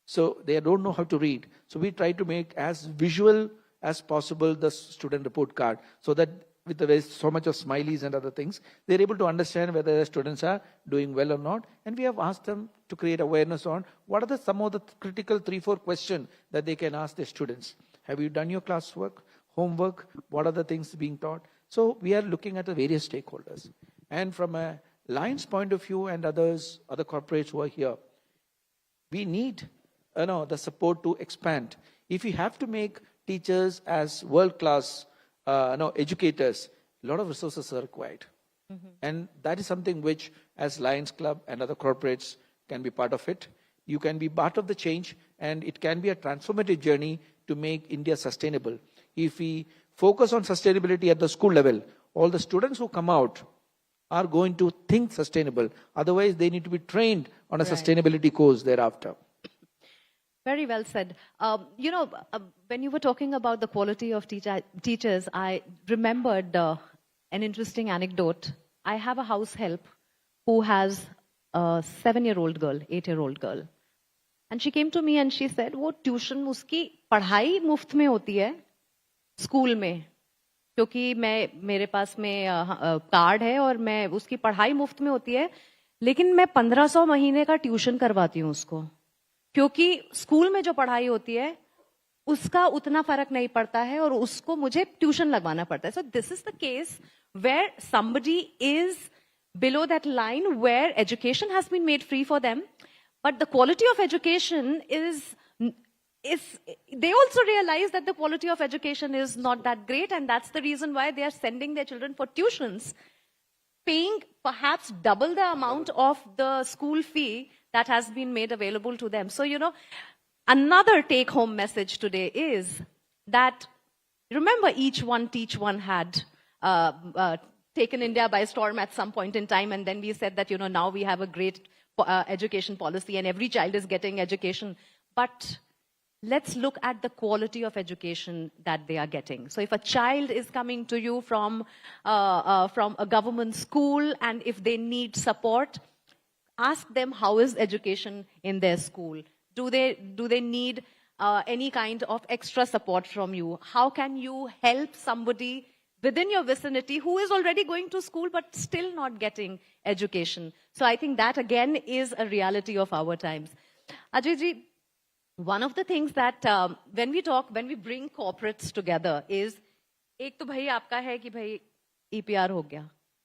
So they don't know how to read. So we try to make as visual as possible the student report card, so that with so much of smileys and other things, they're able to understand whether the students are doing well or not. And we have asked them to create awareness on what are some of the critical 3-4 questions that they can ask their students. Have you done your classwork, homework? What are the things being taught? So we are looking at the various stakeholders. And from a Lions point of view and other corporates who are here, we need the support to expand. If we have to make teachers as world-class educators, a lot of resources are required. Mm-hmm. And that is something which, as Lions Club and other corporates, can be part of it. You can be part of the change, and it can be a transformative journey to make India sustainable. If we focus on sustainability at the school level, all the students who come out are going to think sustainable. Otherwise, they need to be trained on a sustainability course thereafter.
Very well said. When you were talking about the quality of teachers, I remembered an interesting anecdote. I have a house help who has a 7-year-old girl, 8-year-old girl. And she came to me and she said, वो tuition उसकी पढ़ाई मुफ्त में होती है school में, क्योंकि मेरे पास में कार्ड है और मैं उसकी पढ़ाई मुफ्त में होती है, लेकिन मैं 1500 महीने का ट्यूशन करवाती हूँ उसको, क्योंकि स्कूल में जो पढ़ाई होती है उसका उतना फर्क नहीं पड़ता है और उसको मुझे ट्यूशन लगवाना पड़ता है. So this is the case where somebody is below that line where education has been made free for them, but the quality of education is they also realize that the quality of education is not that great, and that's the reason why they are sending their children for tuitions, paying perhaps double the amount of the school fee that has been made available to them. So, another take-home message today is that, remember, each one teach one had taken India by storm at some point in time, and then we said that, now we have a great education policy and every child is getting education. But let's look at the quality of education that they are getting. So if a child is coming to you from a government school, and if they need support, ask them how is education in their school. Do they need any kind of extra support from you? How can you help somebody within your vicinity who is already going to school but still not getting education. So I think that again is a reality of our times. Ajay ji, one of the things that when we bring corporates together is, एक तो भाई आपका है कि भाई EPR हो गया,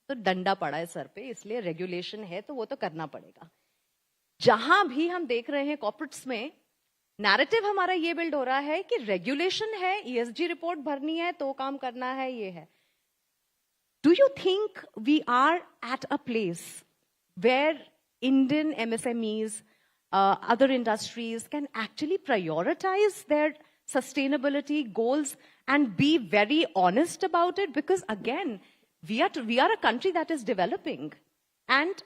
तो डंडा पड़ा है सर पे, इसलिए रेगुलेशन है तो वो तो करना पड़ेगा. जहां भी हम देख रहे हैं कॉर्पोरेट्स में, नैरेटिव हमारा ये बिल्ड हो रहा है कि रेगुलेशन है, ESG रिपोर्ट भरनी है तो काम करना है, ये है. Do you think we are at a place where Indian MSMEs, other industries can actually prioritize their sustainability goals and be very honest about it? Because again, we are a country that is developing, and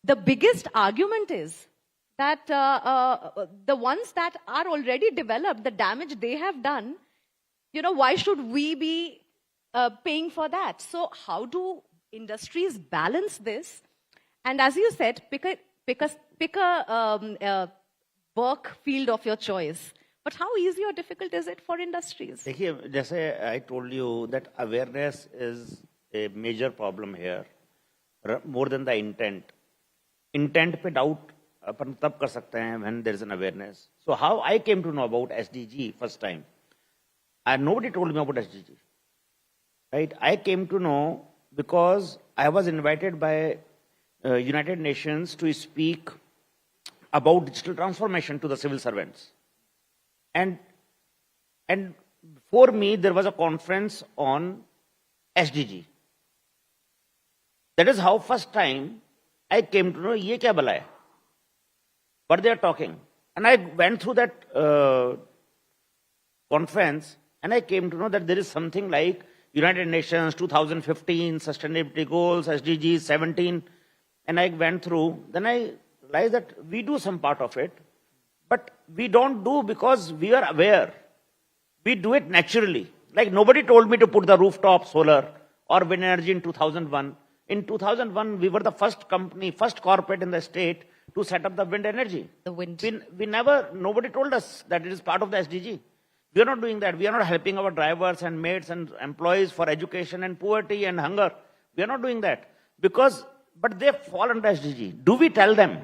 the biggest argument is that the ones that are already developed, the damage they have done, why should we be paying for that? So how do industries balance this? And as you said, pick a work field of your choice. But how easy or difficult is it for industries?
देखिए, जैसे I told you that awareness is a major problem here, more than the intent. Intent पे doubt अपन तब कर सकते हैं when there is an awareness. So how I came to know about SDG first time, and nobody told me about SDG. Right? I came to know because I was invited by United Nations to speak about digital transformation to the civil servants. And for me, there was a conference on SDG. That is how first time I came to know, ye kya bala hai? What they are talking. And I went through that conference and I came to know that there is something like United Nations 2015 Sustainability Goals, SDGs 17. And I went through, then I realized that we do some part of it, but we don't do because we are aware. We do it naturally. Like nobody told me to put the rooftop solar or wind energy in 2001. In 2001, we were the first company, first corporate in the state to set up the wind energy.
The wind.
Nobody told us that it is part of the SDG. We are not doing that. We are not helping our drivers and maids and employees for education and poverty and hunger. We are not doing that but they fall under SDG. Do we tell them?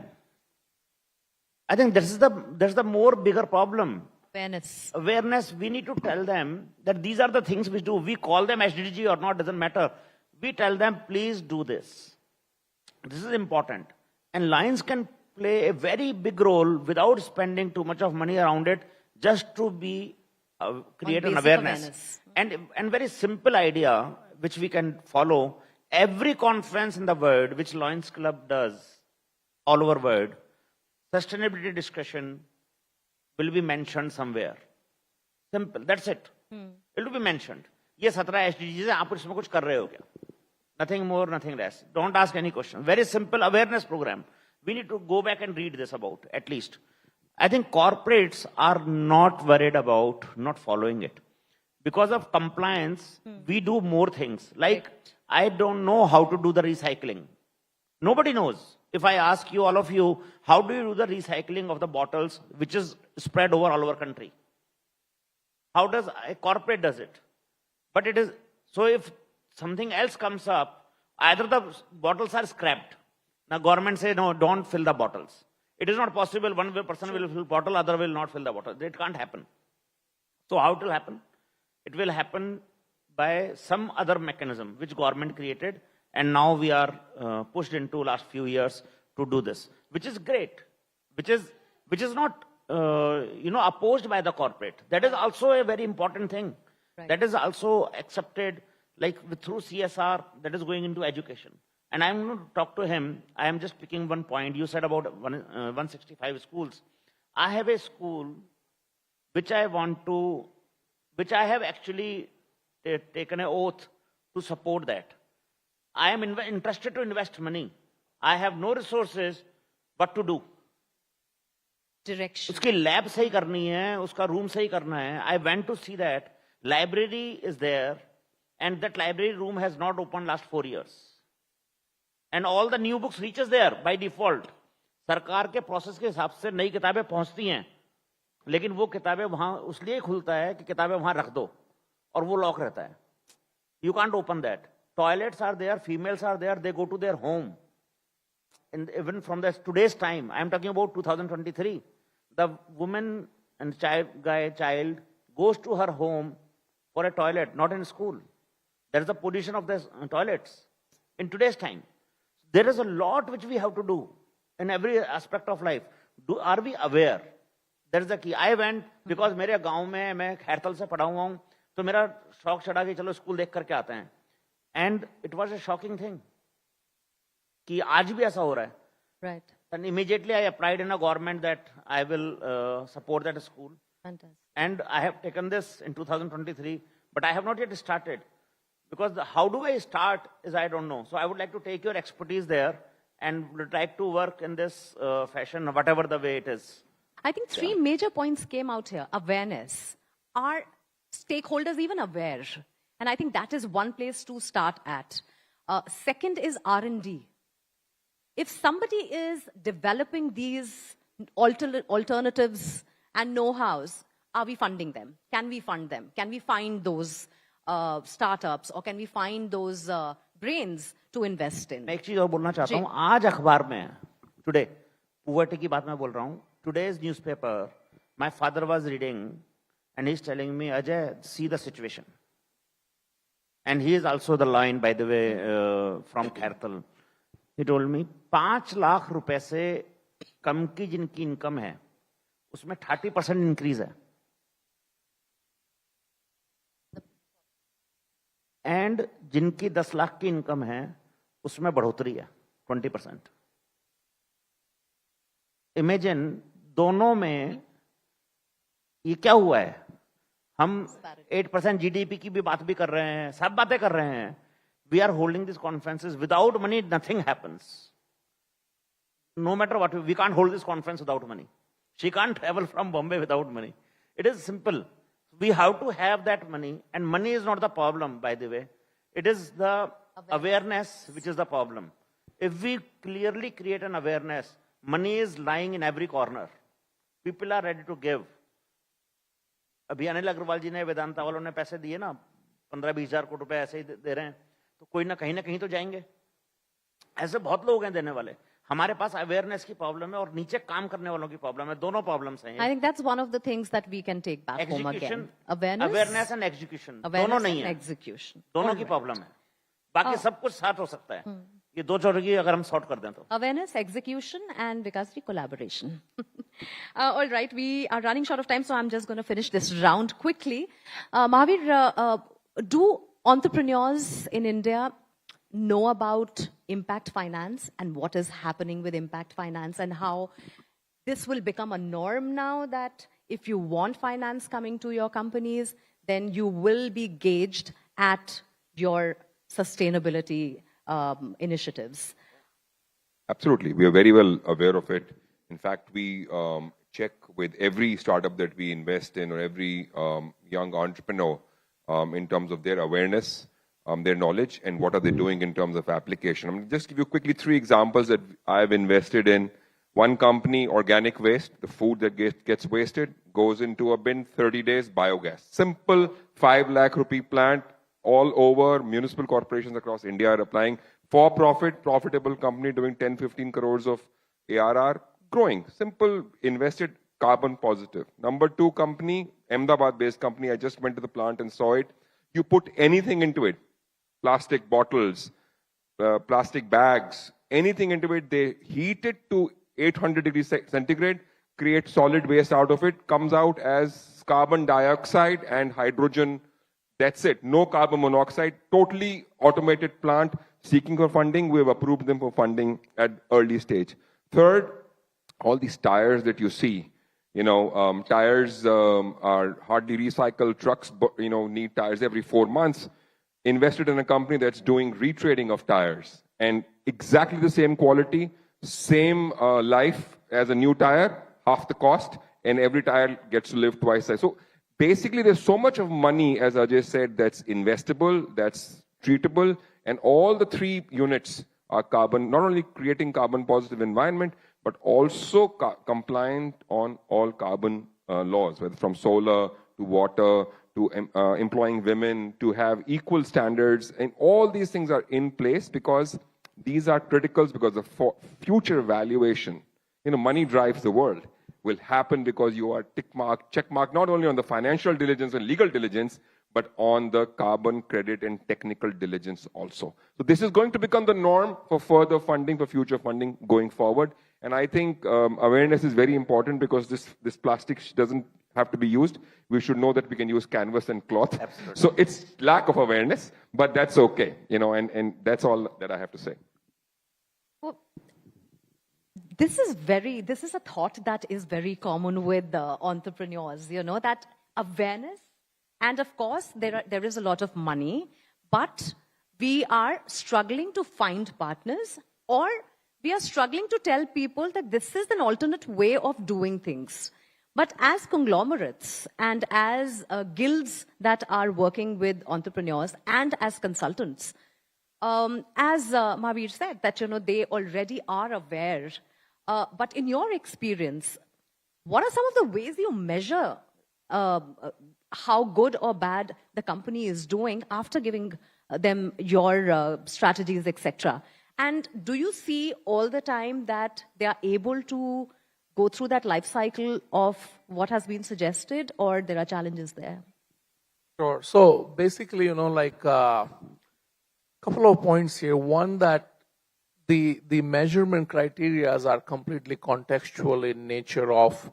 I think that's the more bigger problem. Awareness. We need to tell them that these are the things we do. We call them SDG or not, doesn't matter. We tell them, please do this. This is important. And Lions can play a very big role without spending too much of money around it, just to be create an awareness. And very simple idea, which we can follow. Every conference in the world, which Lions Club does, all over world, sustainability discussion will be mentioned somewhere. Simple, that's it. It will be mentioned. ये 17 SDGs हैं, आप इसमें कुछ कर रहे हो क्या? Nothing more, nothing less. Don't ask any question. Very simple awareness program. We need to go back and read this about, at least. I think corporates are not worried about not following it. Because of compliance, we do more things. Like, I don't know how to do the recycling. Nobody knows. If I ask you, all of you, how do you do the recycling of the bottles, which is spread over all over country? How does a corporate does it? But it is, so if something else comes up, either the bottles are scrapped. Now government say, no, don't fill the bottles. It is not possible. One person will fill bottle, other will not fill the bottle. It can't happen. So how it will happen? It will happen by some other mechanism which government created, and now we are pushed into last few years to do this, which is great, which is not opposed by the corporate. That is also a very important thing. Right. That is also accepted, like through CSR, that is going into education. And I'm going to talk to him. I am just picking one point. You said about 165 schools. I have a school which I have actually taken an oath to support that. I am interested to invest money. I have no resources, but to do.
Direction.
उसकी lab सही करनी है, उसका room सही करना है. I went to see that. Library is there, and that library room has not opened last 4 years. And all the new books reaches there by default. सरकार के process के हिसाब से नई किताबें पहुंचती हैं, लेकिन वो किताबें वहां उसलिए खुलता है कि किताबें वहां रख दो, और वो लॉक रहता है. You can't open that. Toilets are there, females are there, they go to their home. And even from today's time, I'm talking about 2023, the woman and child goes to her home for a toilet, not in school. There is a position of the toilets in today's time. There is a lot which we have to do in every aspect of life. Are we aware? That is the key. I went because मेरे गांव में मैं खैरतल से पढ़ा हुआ हूँ, तो मेरा शौक चढ़ा कि चलो स्कूल देख करके आते हैं. And it was a shocking thing कि आज भी ऐसा हो रहा है.
Right.
And immediately I applied in a government that I will support that school.
Fantastic.
And I have taken this in 2023, but I have not yet started. Because how do I start is I don't know. So I would like to take your expertise there and try to work in this fashion, whatever the way it is.
I think three major points came out here. Awareness. Are stakeholders even aware? And I think that is one place to start at. Second is R&D. If somebody is developing these alternatives and know-hows, are we funding them? Can we fund them? Can we find those startups, or can we find those brains to invest in?
मैं एक चीज और बोलना चाहता हूँ. आज अखबार में today poverty की बात मैं बोल रहा हूँ. Today's newspaper, my father was reading, and he's telling me, Ajay, see the situation. And he is also the line, by the way, from Khartal. He told me, 5 lakh रुपए से कम की जिनकी इनकम है, उसमें 30% इंक्रीज है. एंड जिनकी 10 लाख की income है, उसमें बढ़ोतरी है 20%. इमेजिन दोनों में ये क्या हुआ है. हम 8% जीडीपी की भी बात भी कर रहे हैं, सब बातें कर रहे हैं. We are holding these conferences. Without money, nothing happens. No matter what, we can't hold this conference without money. She can't travel from Bombay without money. It is simple. We have to have that money, and money is not the problem, by the way. It is the awareness which is the problem. If we clearly create an awareness, money is lying in every corner. People are ready to give. अभी अनिल अग्रवाल जी ने वेदांता वालों ने पैसे दिए ना, 15-20 हजार करोड़ रुपए ऐसे ही दे रहे हैं, तो कोई ना कहीं तो जाएंगे. ऐसे बहुत लोग हैं देने वाले. हमारे पास अवेयरनेस की प्रॉब्लम है और नीचे काम करने वालों की प्रॉब्लम है. दोनों प्रॉब्लम्स हैं.
I think that's one of the things that we can take back home again. Awareness
and execution.
दोनों
नहीं है.
Execution.
दोनों की प्रॉब्लम है. बाकी सब कुछ साथ हो सकता है. ये दो चोरी अगर हम सॉर्ट कर दें तो.
Awareness, execution, and Vikasji collaboration. All right, we are running short of time, so I'm just going to finish this round quickly. Mahavir, do entrepreneurs in India know about impact finance and what is happening with impact finance, and how this will become a norm now, that if you want finance coming to your companies, then you will be gauged at your sustainability initiatives?
Absolutely. We are very well aware of it. In fact, we check with every startup that we invest in, or every young entrepreneur, in terms of their awareness, their knowledge, and what are they doing in terms of application. I'm going to just give you quickly 3 examples that I've invested in. One company, organic waste, the food that gets wasted, goes into a bin, 30 days, biogas. Simple 5 lakh rupee plant. All over, municipal corporations across India are applying. For profit, profitable company doing 10-15 crores of ARR, growing. Simple, invested, carbon positive. Number 2 company, Ahmedabad-based company. I just went to the plant and saw it. You put anything into it, plastic bottles, plastic bags, anything into it, they heat it to 800 degrees centigrade, create solid waste out of it, comes out as carbon dioxide and hydrogen. That's it. No carbon monoxide. Totally automated plant. Seeking for funding. We have approved them for funding at early stage. Third, all these tires that you see. Tires are hardly recycled. Trucks, need tires every 4 months. Invested in a company that's doing retrading of tires. And exactly the same quality, same life as a new tire, half the cost, and every tire gets to live twice. So basically, there's so much of money, as Ajay said, that's investable, that's treatable, and all the 3 units are carbon, not only creating carbon positive environment, but also compliant on all carbon laws, whether from solar to water to employing women, to have equal standards, and all these things are in place because these are criticals, because the future valuation, money drives the world, will happen because you are check mark, not only on the financial diligence and legal diligence, but on the carbon credit and technical diligence also. So this is going to become the norm for further funding, for future funding going forward. And I think awareness is very important because this plastic doesn't have to be used. We should know that we can use canvas and cloth.
Absolutely.
So it's lack of awareness, but that's okay, and that's all that I have to say.
Well, this is a thought that is very common with entrepreneurs, that awareness, and of course there is a lot of money, but we are struggling to find partners, or we are struggling to tell people that this is an alternate way of doing things. But as conglomerates and as guilds that are working with entrepreneurs and as consultants, as Mahavir said, that they already are aware. But in your experience, what are some of the ways you measure how good or bad the company is doing after giving them your strategies, etc.? And do you see all the time that they are able to go through that life cycle of what has been suggested, or there are challenges there?
Sure. So basically, couple of points here. One, that the measurement criteria are completely contextual in nature of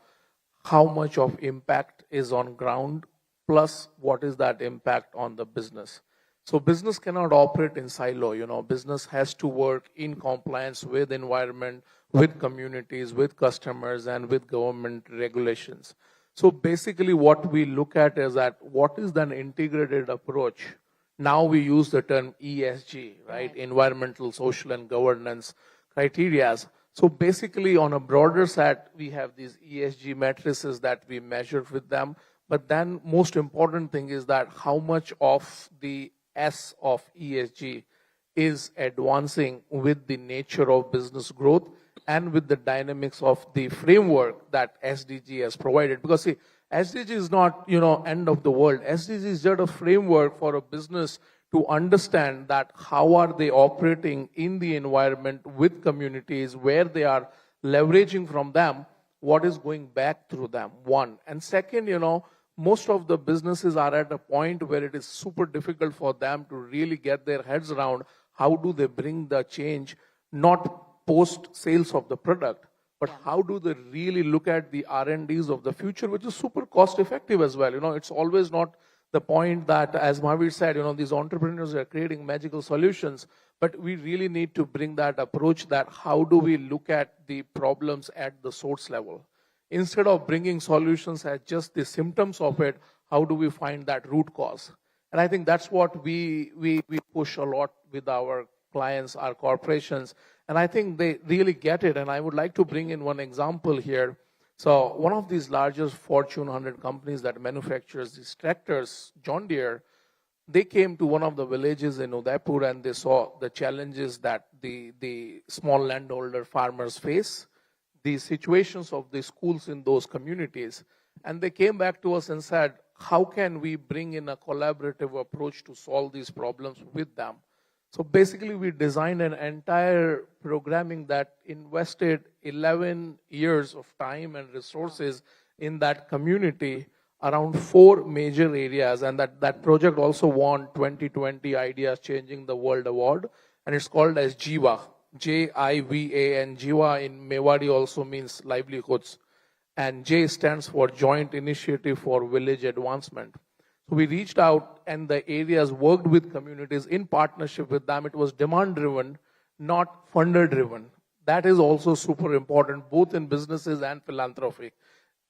how much of impact is on ground, plus what is that impact on the business. So business cannot operate in silo. Business has to work in compliance with environment, with communities, with customers, and with government regulations. So basically what we look at is that what is an integrated approach. Now we use the term ESG, right? Environmental, social, and governance criteria. So basically on a broader set, we have these ESG matrices that we measure with them. But then most important thing is that how much of the S of ESG is advancing with the nature of business growth and with the dynamics of the framework that SDG has provided. Because see, SDG is not, end of the world. SDG is just a framework for a business to understand that how are they operating in the environment with communities, where they are leveraging from them, what is going back through them, one. And second, most of the businesses are at a point where it is super difficult for them to really get their heads around how do they bring the change, not post sales of the product, but how do they really look at the R&Ds of the future, which is super cost effective as well. It's always not the point that, as Mahavir said, these entrepreneurs are creating magical solutions, but we really need to bring that approach that how do we look at the problems at the source level. Instead of bringing solutions as just the symptoms of it, how do we find that root cause? And I think that's what we push a lot with our clients, our corporations, and I think they really get it. And I would like to bring in one example here. So one of these largest Fortune 100 companies that manufactures these tractors, John Deere, they came to one of the villages in Udaipur and they saw the challenges that the small landholder farmers face, the situations of the schools in those communities. And they came back to us and said, how can we bring in a collaborative approach to solve these problems with them? So basically we designed an entire programming that invested 11 years of time and resources in that community around 4 major areas. And that project also won 2020 Ideas Changing the World Award. And it's called as JIVA. J-I-V-A, and Jiva in Mewari also means livelihoods. And J stands for Joint Initiative for Village Advancement. So we reached out and the areas worked with communities in partnership with them. It was demand driven, not funder driven. That is also super important, both in businesses and philanthropy.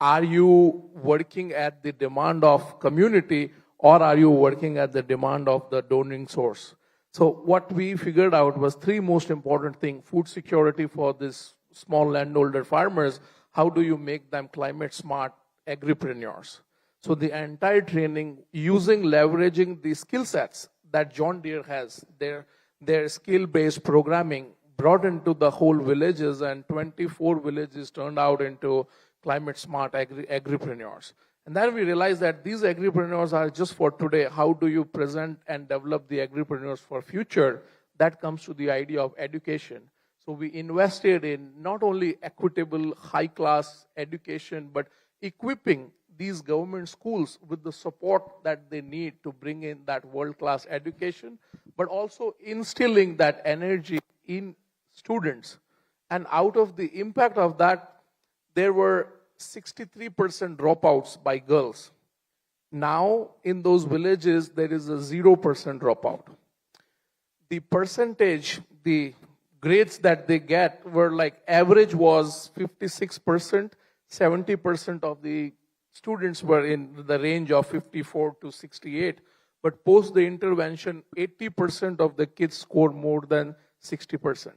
Are you working at the demand of community, or are you working at the demand of the donating source? So what we figured out was 3 most important things: food security for these small landholder farmers. How do you make them climate smart agripreneurs? So the entire training leveraging the skill sets that John Deere has, their skill-based programming brought into the whole villages, and 24 villages turned out into climate smart agripreneurs. And then we realized that these agripreneurs are just for today. How do you present and develop the agripreneurs for future? That comes to the idea of education. So we invested in not only equitable, high-class education, but equipping these government schools with the support that they need to bring in that world-class education, but also instilling that energy in students. And out of the impact of that, there were 63% dropouts by girls. Now, in those villages, there is a 0% dropout. The percentage, the grades that they get were like average was 56%, 70% of the students were in the range of 54 to 68. But post the intervention, 80% of the kids scored more than 60%.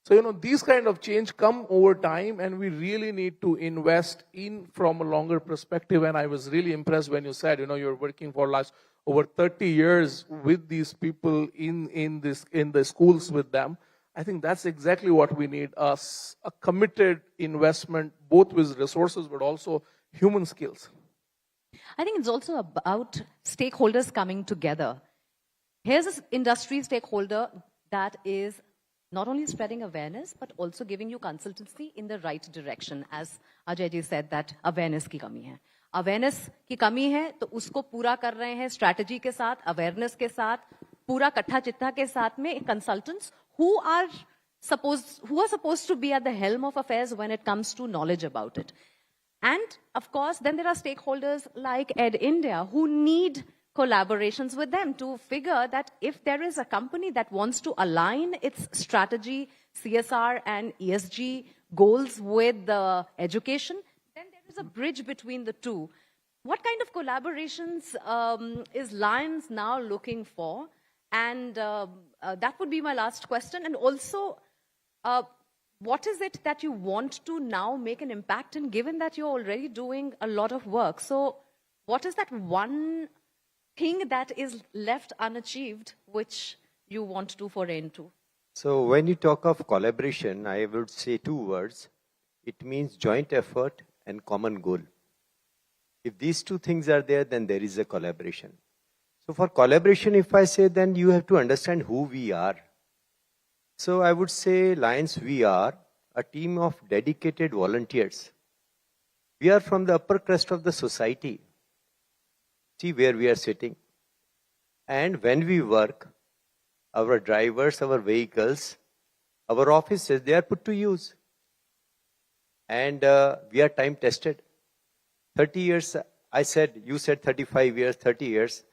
So, these kind of change come over time, and we really need to invest in from a longer perspective. And I was really impressed when you said, you're working for last over 30 years with these people in the schools with them. I think that's exactly what we need, a committed investment, both with resources, but also human skills.
I think it's also about stakeholders coming together. Here's an industry stakeholder that is not only spreading awareness, but also giving you consultancy in the right direction. As Ajay ji said, that awareness की कमी है. Awareness की कमी है, तो उसको पूरा कर रहे हैं strategy के साथ, awareness के साथ, पूरा कट्ठा चिट्ठा के साथ में consultants who are supposed to be at the helm of affairs when it comes to knowledge about it. And of course, then there are stakeholders like Ed India who need collaborations with them to figure that if there is a company that wants to align its strategy, CSR and ESG goals with the education, then there is a bridge between the two. What kind of collaborations is Lions now looking for? And that would be my last question. And also, what is it that you want to now make an impact in, given that you're already doing a lot of work? So what is that one thing that is left unachieved, which you want to foray into?
So when you talk of collaboration, I would say two words. It means joint effort and common goal. If these two things are there, then there is a collaboration. So for collaboration, if I say, then you have to understand who we are. So I would say, Lions, we are a team of dedicated volunteers. We are from the upper crust of the society. See where we are sitting. And when we work, our drivers, our vehicles, our offices, they are put to use. And we are time tested. 30 years, I said, you said 35 years, 30 years.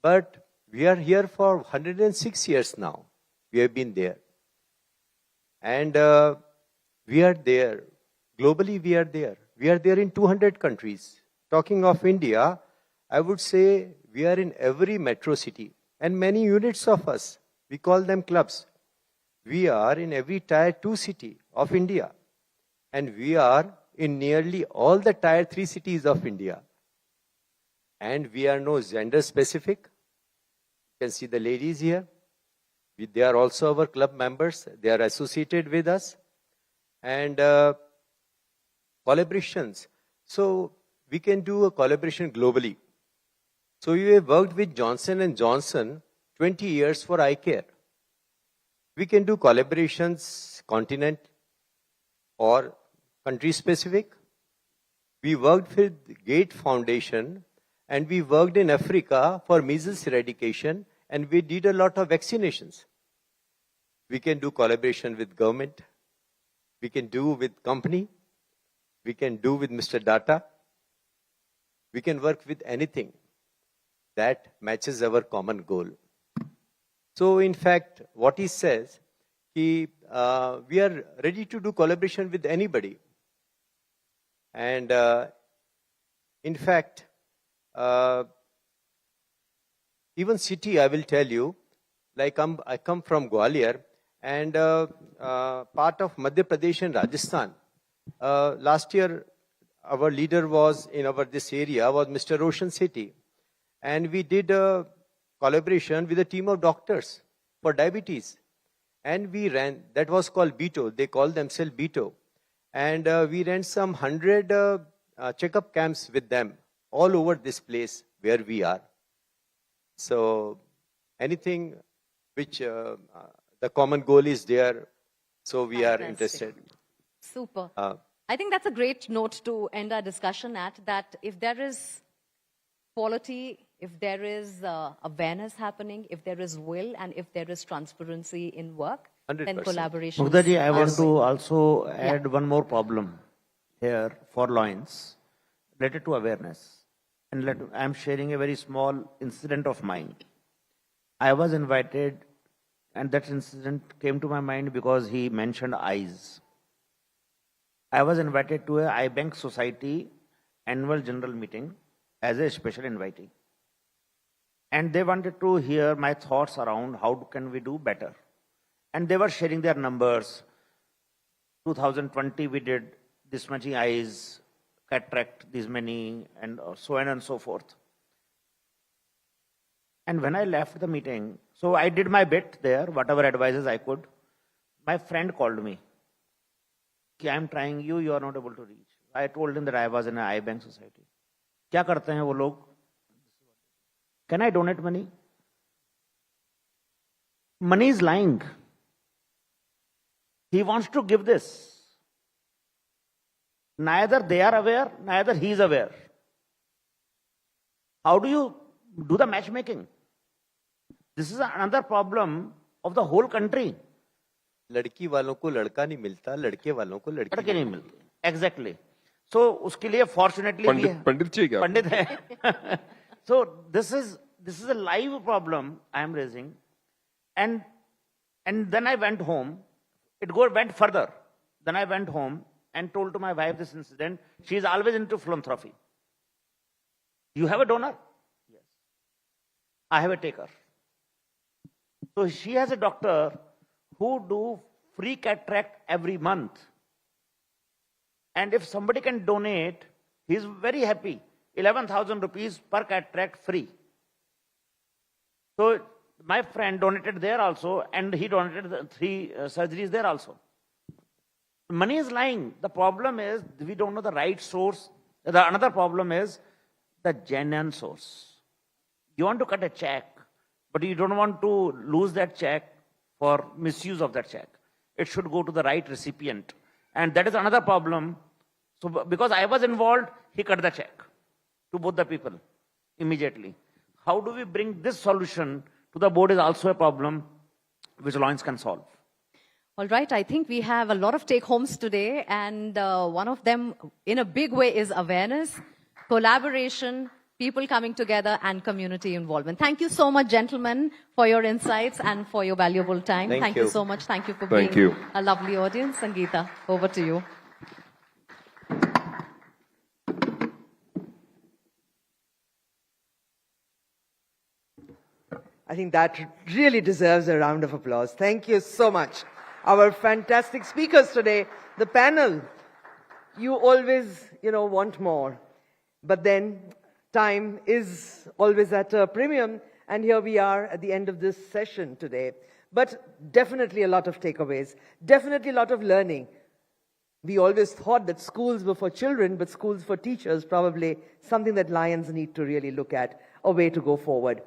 But we are here for 106 years now. We have been there. And we are there. Globally, we are there. We are there in 200 countries. Talking of India, I would say we are in every metro city. And many units of us, we call them clubs. We are in every tier 2 city of India. And we are in nearly all the tier 3 cities of India. And we are no gender specific. You can see the ladies here. They are also our club members. They are associated with us. And collaborations. So we can do a collaboration globally. So we have worked with Johnson & Johnson 20 years for eye care. We can do collaborations continent or country specific. We worked with Gate Foundation and we worked in Africa for measles eradication and we did a lot of vaccinations. We can do collaboration with government. We can do with company. We can do with Mr. Data. We can work with anything that matches our common goal. So in fact, what he says, we are ready to do collaboration with anybody. And in fact, even city, I will tell you, like I come from Gwalior, and part of Madhya Pradesh and Rajasthan. Last year, our leader was in this area was Mr. Roshan Sethi. And we did a collaboration with a team of doctors for diabetes. And we ran, that was called BETO. They call themselves BETO. And we ran some 100 checkup camps with them all over this place where we are. So anything which the common goal is there, so we are interested.
Super. I think that's a great note to end our discussion at, that if there is quality, if there is awareness happening, if there is will, and if there is transparency in work, 100%. Then collaboration.
Mugdha, I want to also add one more problem here for Loyens related to awareness. And I'm sharing a very small incident of mine. I was invited, and that incident came to my mind because he mentioned eyes. I was invited to a iBank Society annual general meeting as a special invitee. And they wanted to hear my thoughts around how can we do better. And they were sharing their numbers. 2020 we did this much eyes, cataract this many, and so on and so forth. And when I left the meeting, so I did my bit there, whatever advices I could. My friend called me. I'm trying you, you are not able to reach. I told him that I was in an iBank Society. क्या करते हैं वो लोग? Can I donate money? Money is lying. He wants to give this. Neither they are aware, neither he is aware. How do you do the matchmaking? This is another problem of the whole country.
लड़की वालों को लड़का नहीं मिलता, लड़के वालों को लड़की
नहीं मिलती. Exactly. So उसके लिए fortunately पंडित है. So this is a live problem I am raising, and then I went home. It went further. Then I went home and told to my wife this incident. She is always into philanthropy. You have a donor? Yes. I have a taker. So she has a doctor who do free cataract every month. And if somebody can donate, he is very happy. 11,000 rupees per cataract free. So my friend donated there also, and he donated the 3 surgeries there also. Money is lying. The problem is we don't know the right source. Another problem is the genuine source. You want to cut a check, but you don't want to lose that check for misuse of that check. It should go to the right recipient. And that is another problem. So because I was involved, he cut the check to both the people immediately. How do we bring this solution to the board is also a problem which Loyens can solve.
All right, I think we have a lot of take-homes today, and one of them in a big way is awareness, collaboration, people coming together, and community involvement. Thank you so much, gentlemen, for your insights and for your valuable time. Thank you so much. Thank you for being a lovely audience. Sangeeta, over to you.
I think that really deserves a round of applause. Thank you so much. Our fantastic speakers today, the panel. You always, want more. But then time is always at a premium. And here we are at the end of this session today. But definitely a lot of takeaways. Definitely a lot of learning. We always thought that schools were for children, but schools for teachers, probably something that Lions need to really look at, a way to go forward.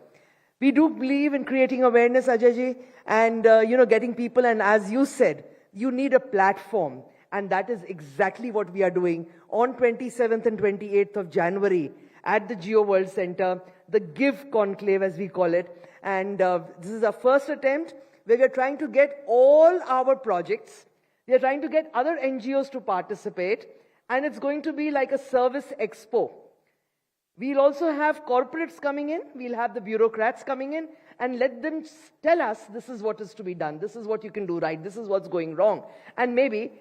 We do believe in creating awareness, Ajayji, and, getting people. And as you said, you need a platform. And that is exactly what we are doing on 27th and 28th of January at the Geo World Center, the Give Conclave, as we call it. And this is our first attempt where we are trying to get all our projects. We are trying to get other NGOs to participate. And it's going to be like a service expo. We'll also have corporates coming in. We'll have the bureaucrats coming in and let them tell us this is what is to be done. This is what you can do right. This is what's going wrong. And maybe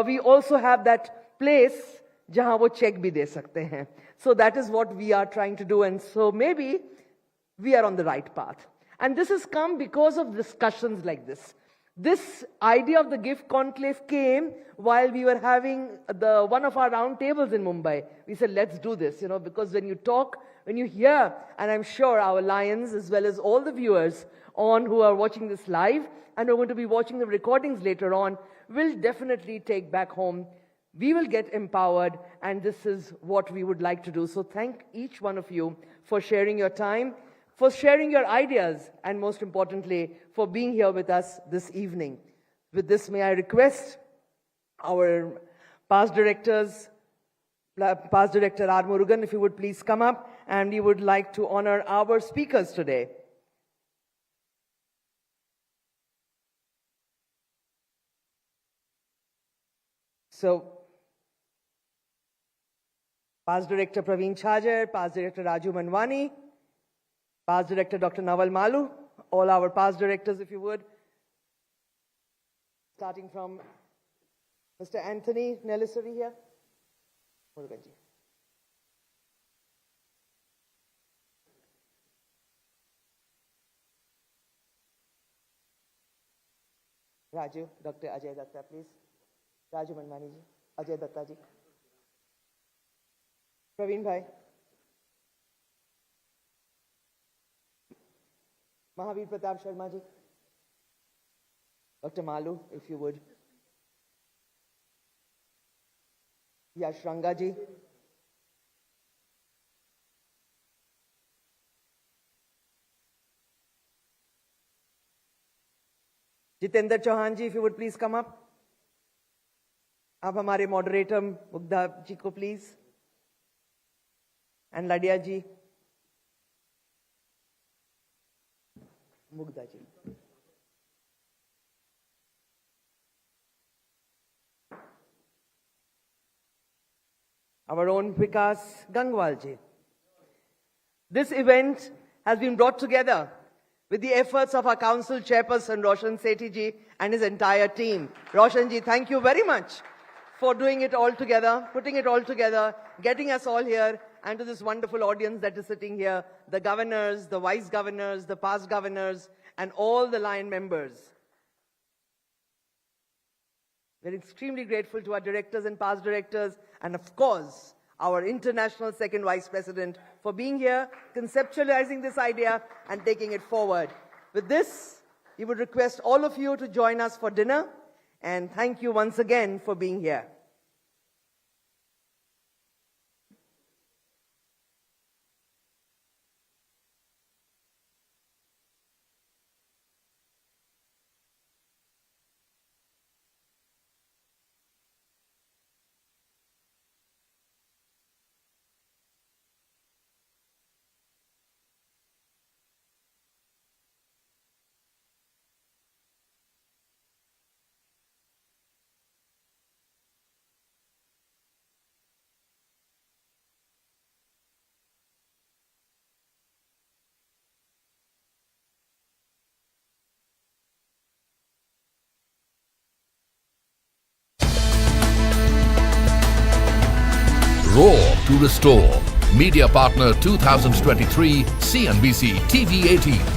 we also have that place jahan wo check bhi de sakte hain. So that is what we are trying to do. And so maybe we are on the right path. And this has come because of discussions like this. This idea of the Gift Conclave came while we were having one of our round tables in Mumbai. We said, let's do this, because when you talk, when you hear, and I'm sure our Lions, as well as all the viewers who are watching this live and are going to be watching the recordings later on, will definitely take back home we will get empowered, and this is what we would like to do. So thank each one of you for sharing your time, for sharing your ideas, and most importantly, for being here with us this evening. With this, may I request our past Director R. Murugan, if you would please come up, and we would like to honor our speakers today. So, Past Director Praveen Chhajar, Past Director Raju Manwani, Past Director Dr. Naval Malu, all our past directors, if you would. Starting from Mr. Anthony Nelisari here. Muruganji. Raju, Dr. Ajay Datta, please. Raju Manwani ji, Ajay Datta ji. Praveen bhai. Mahavir Pratap Sharma ji. Dr. Malu, if you would. Yash Ranga ji. Jitendra Chauhan ji, if you would please come up. आप हमारे moderator Mugdha ji को please, and Ladia ji, Mugdha ji. Our own Vikas Gangwal ji. This event has been brought together with the efforts of our council chairperson Roshan Sethi ji and his entire team. Roshan ji, thank you very much for doing it all together, putting it all together, getting us all here, and to this wonderful audience that is sitting here, the governors, the vice governors, the past governors, and all the Lion members. We're extremely grateful to our directors and past directors, and of course, our international second vice president for being here, conceptualizing this idea, and taking it forward. With this, we would request all of you to join us for dinner, and thank you once again for being here.
Roar to Restore. Media Partner 2023 CNBC TV18.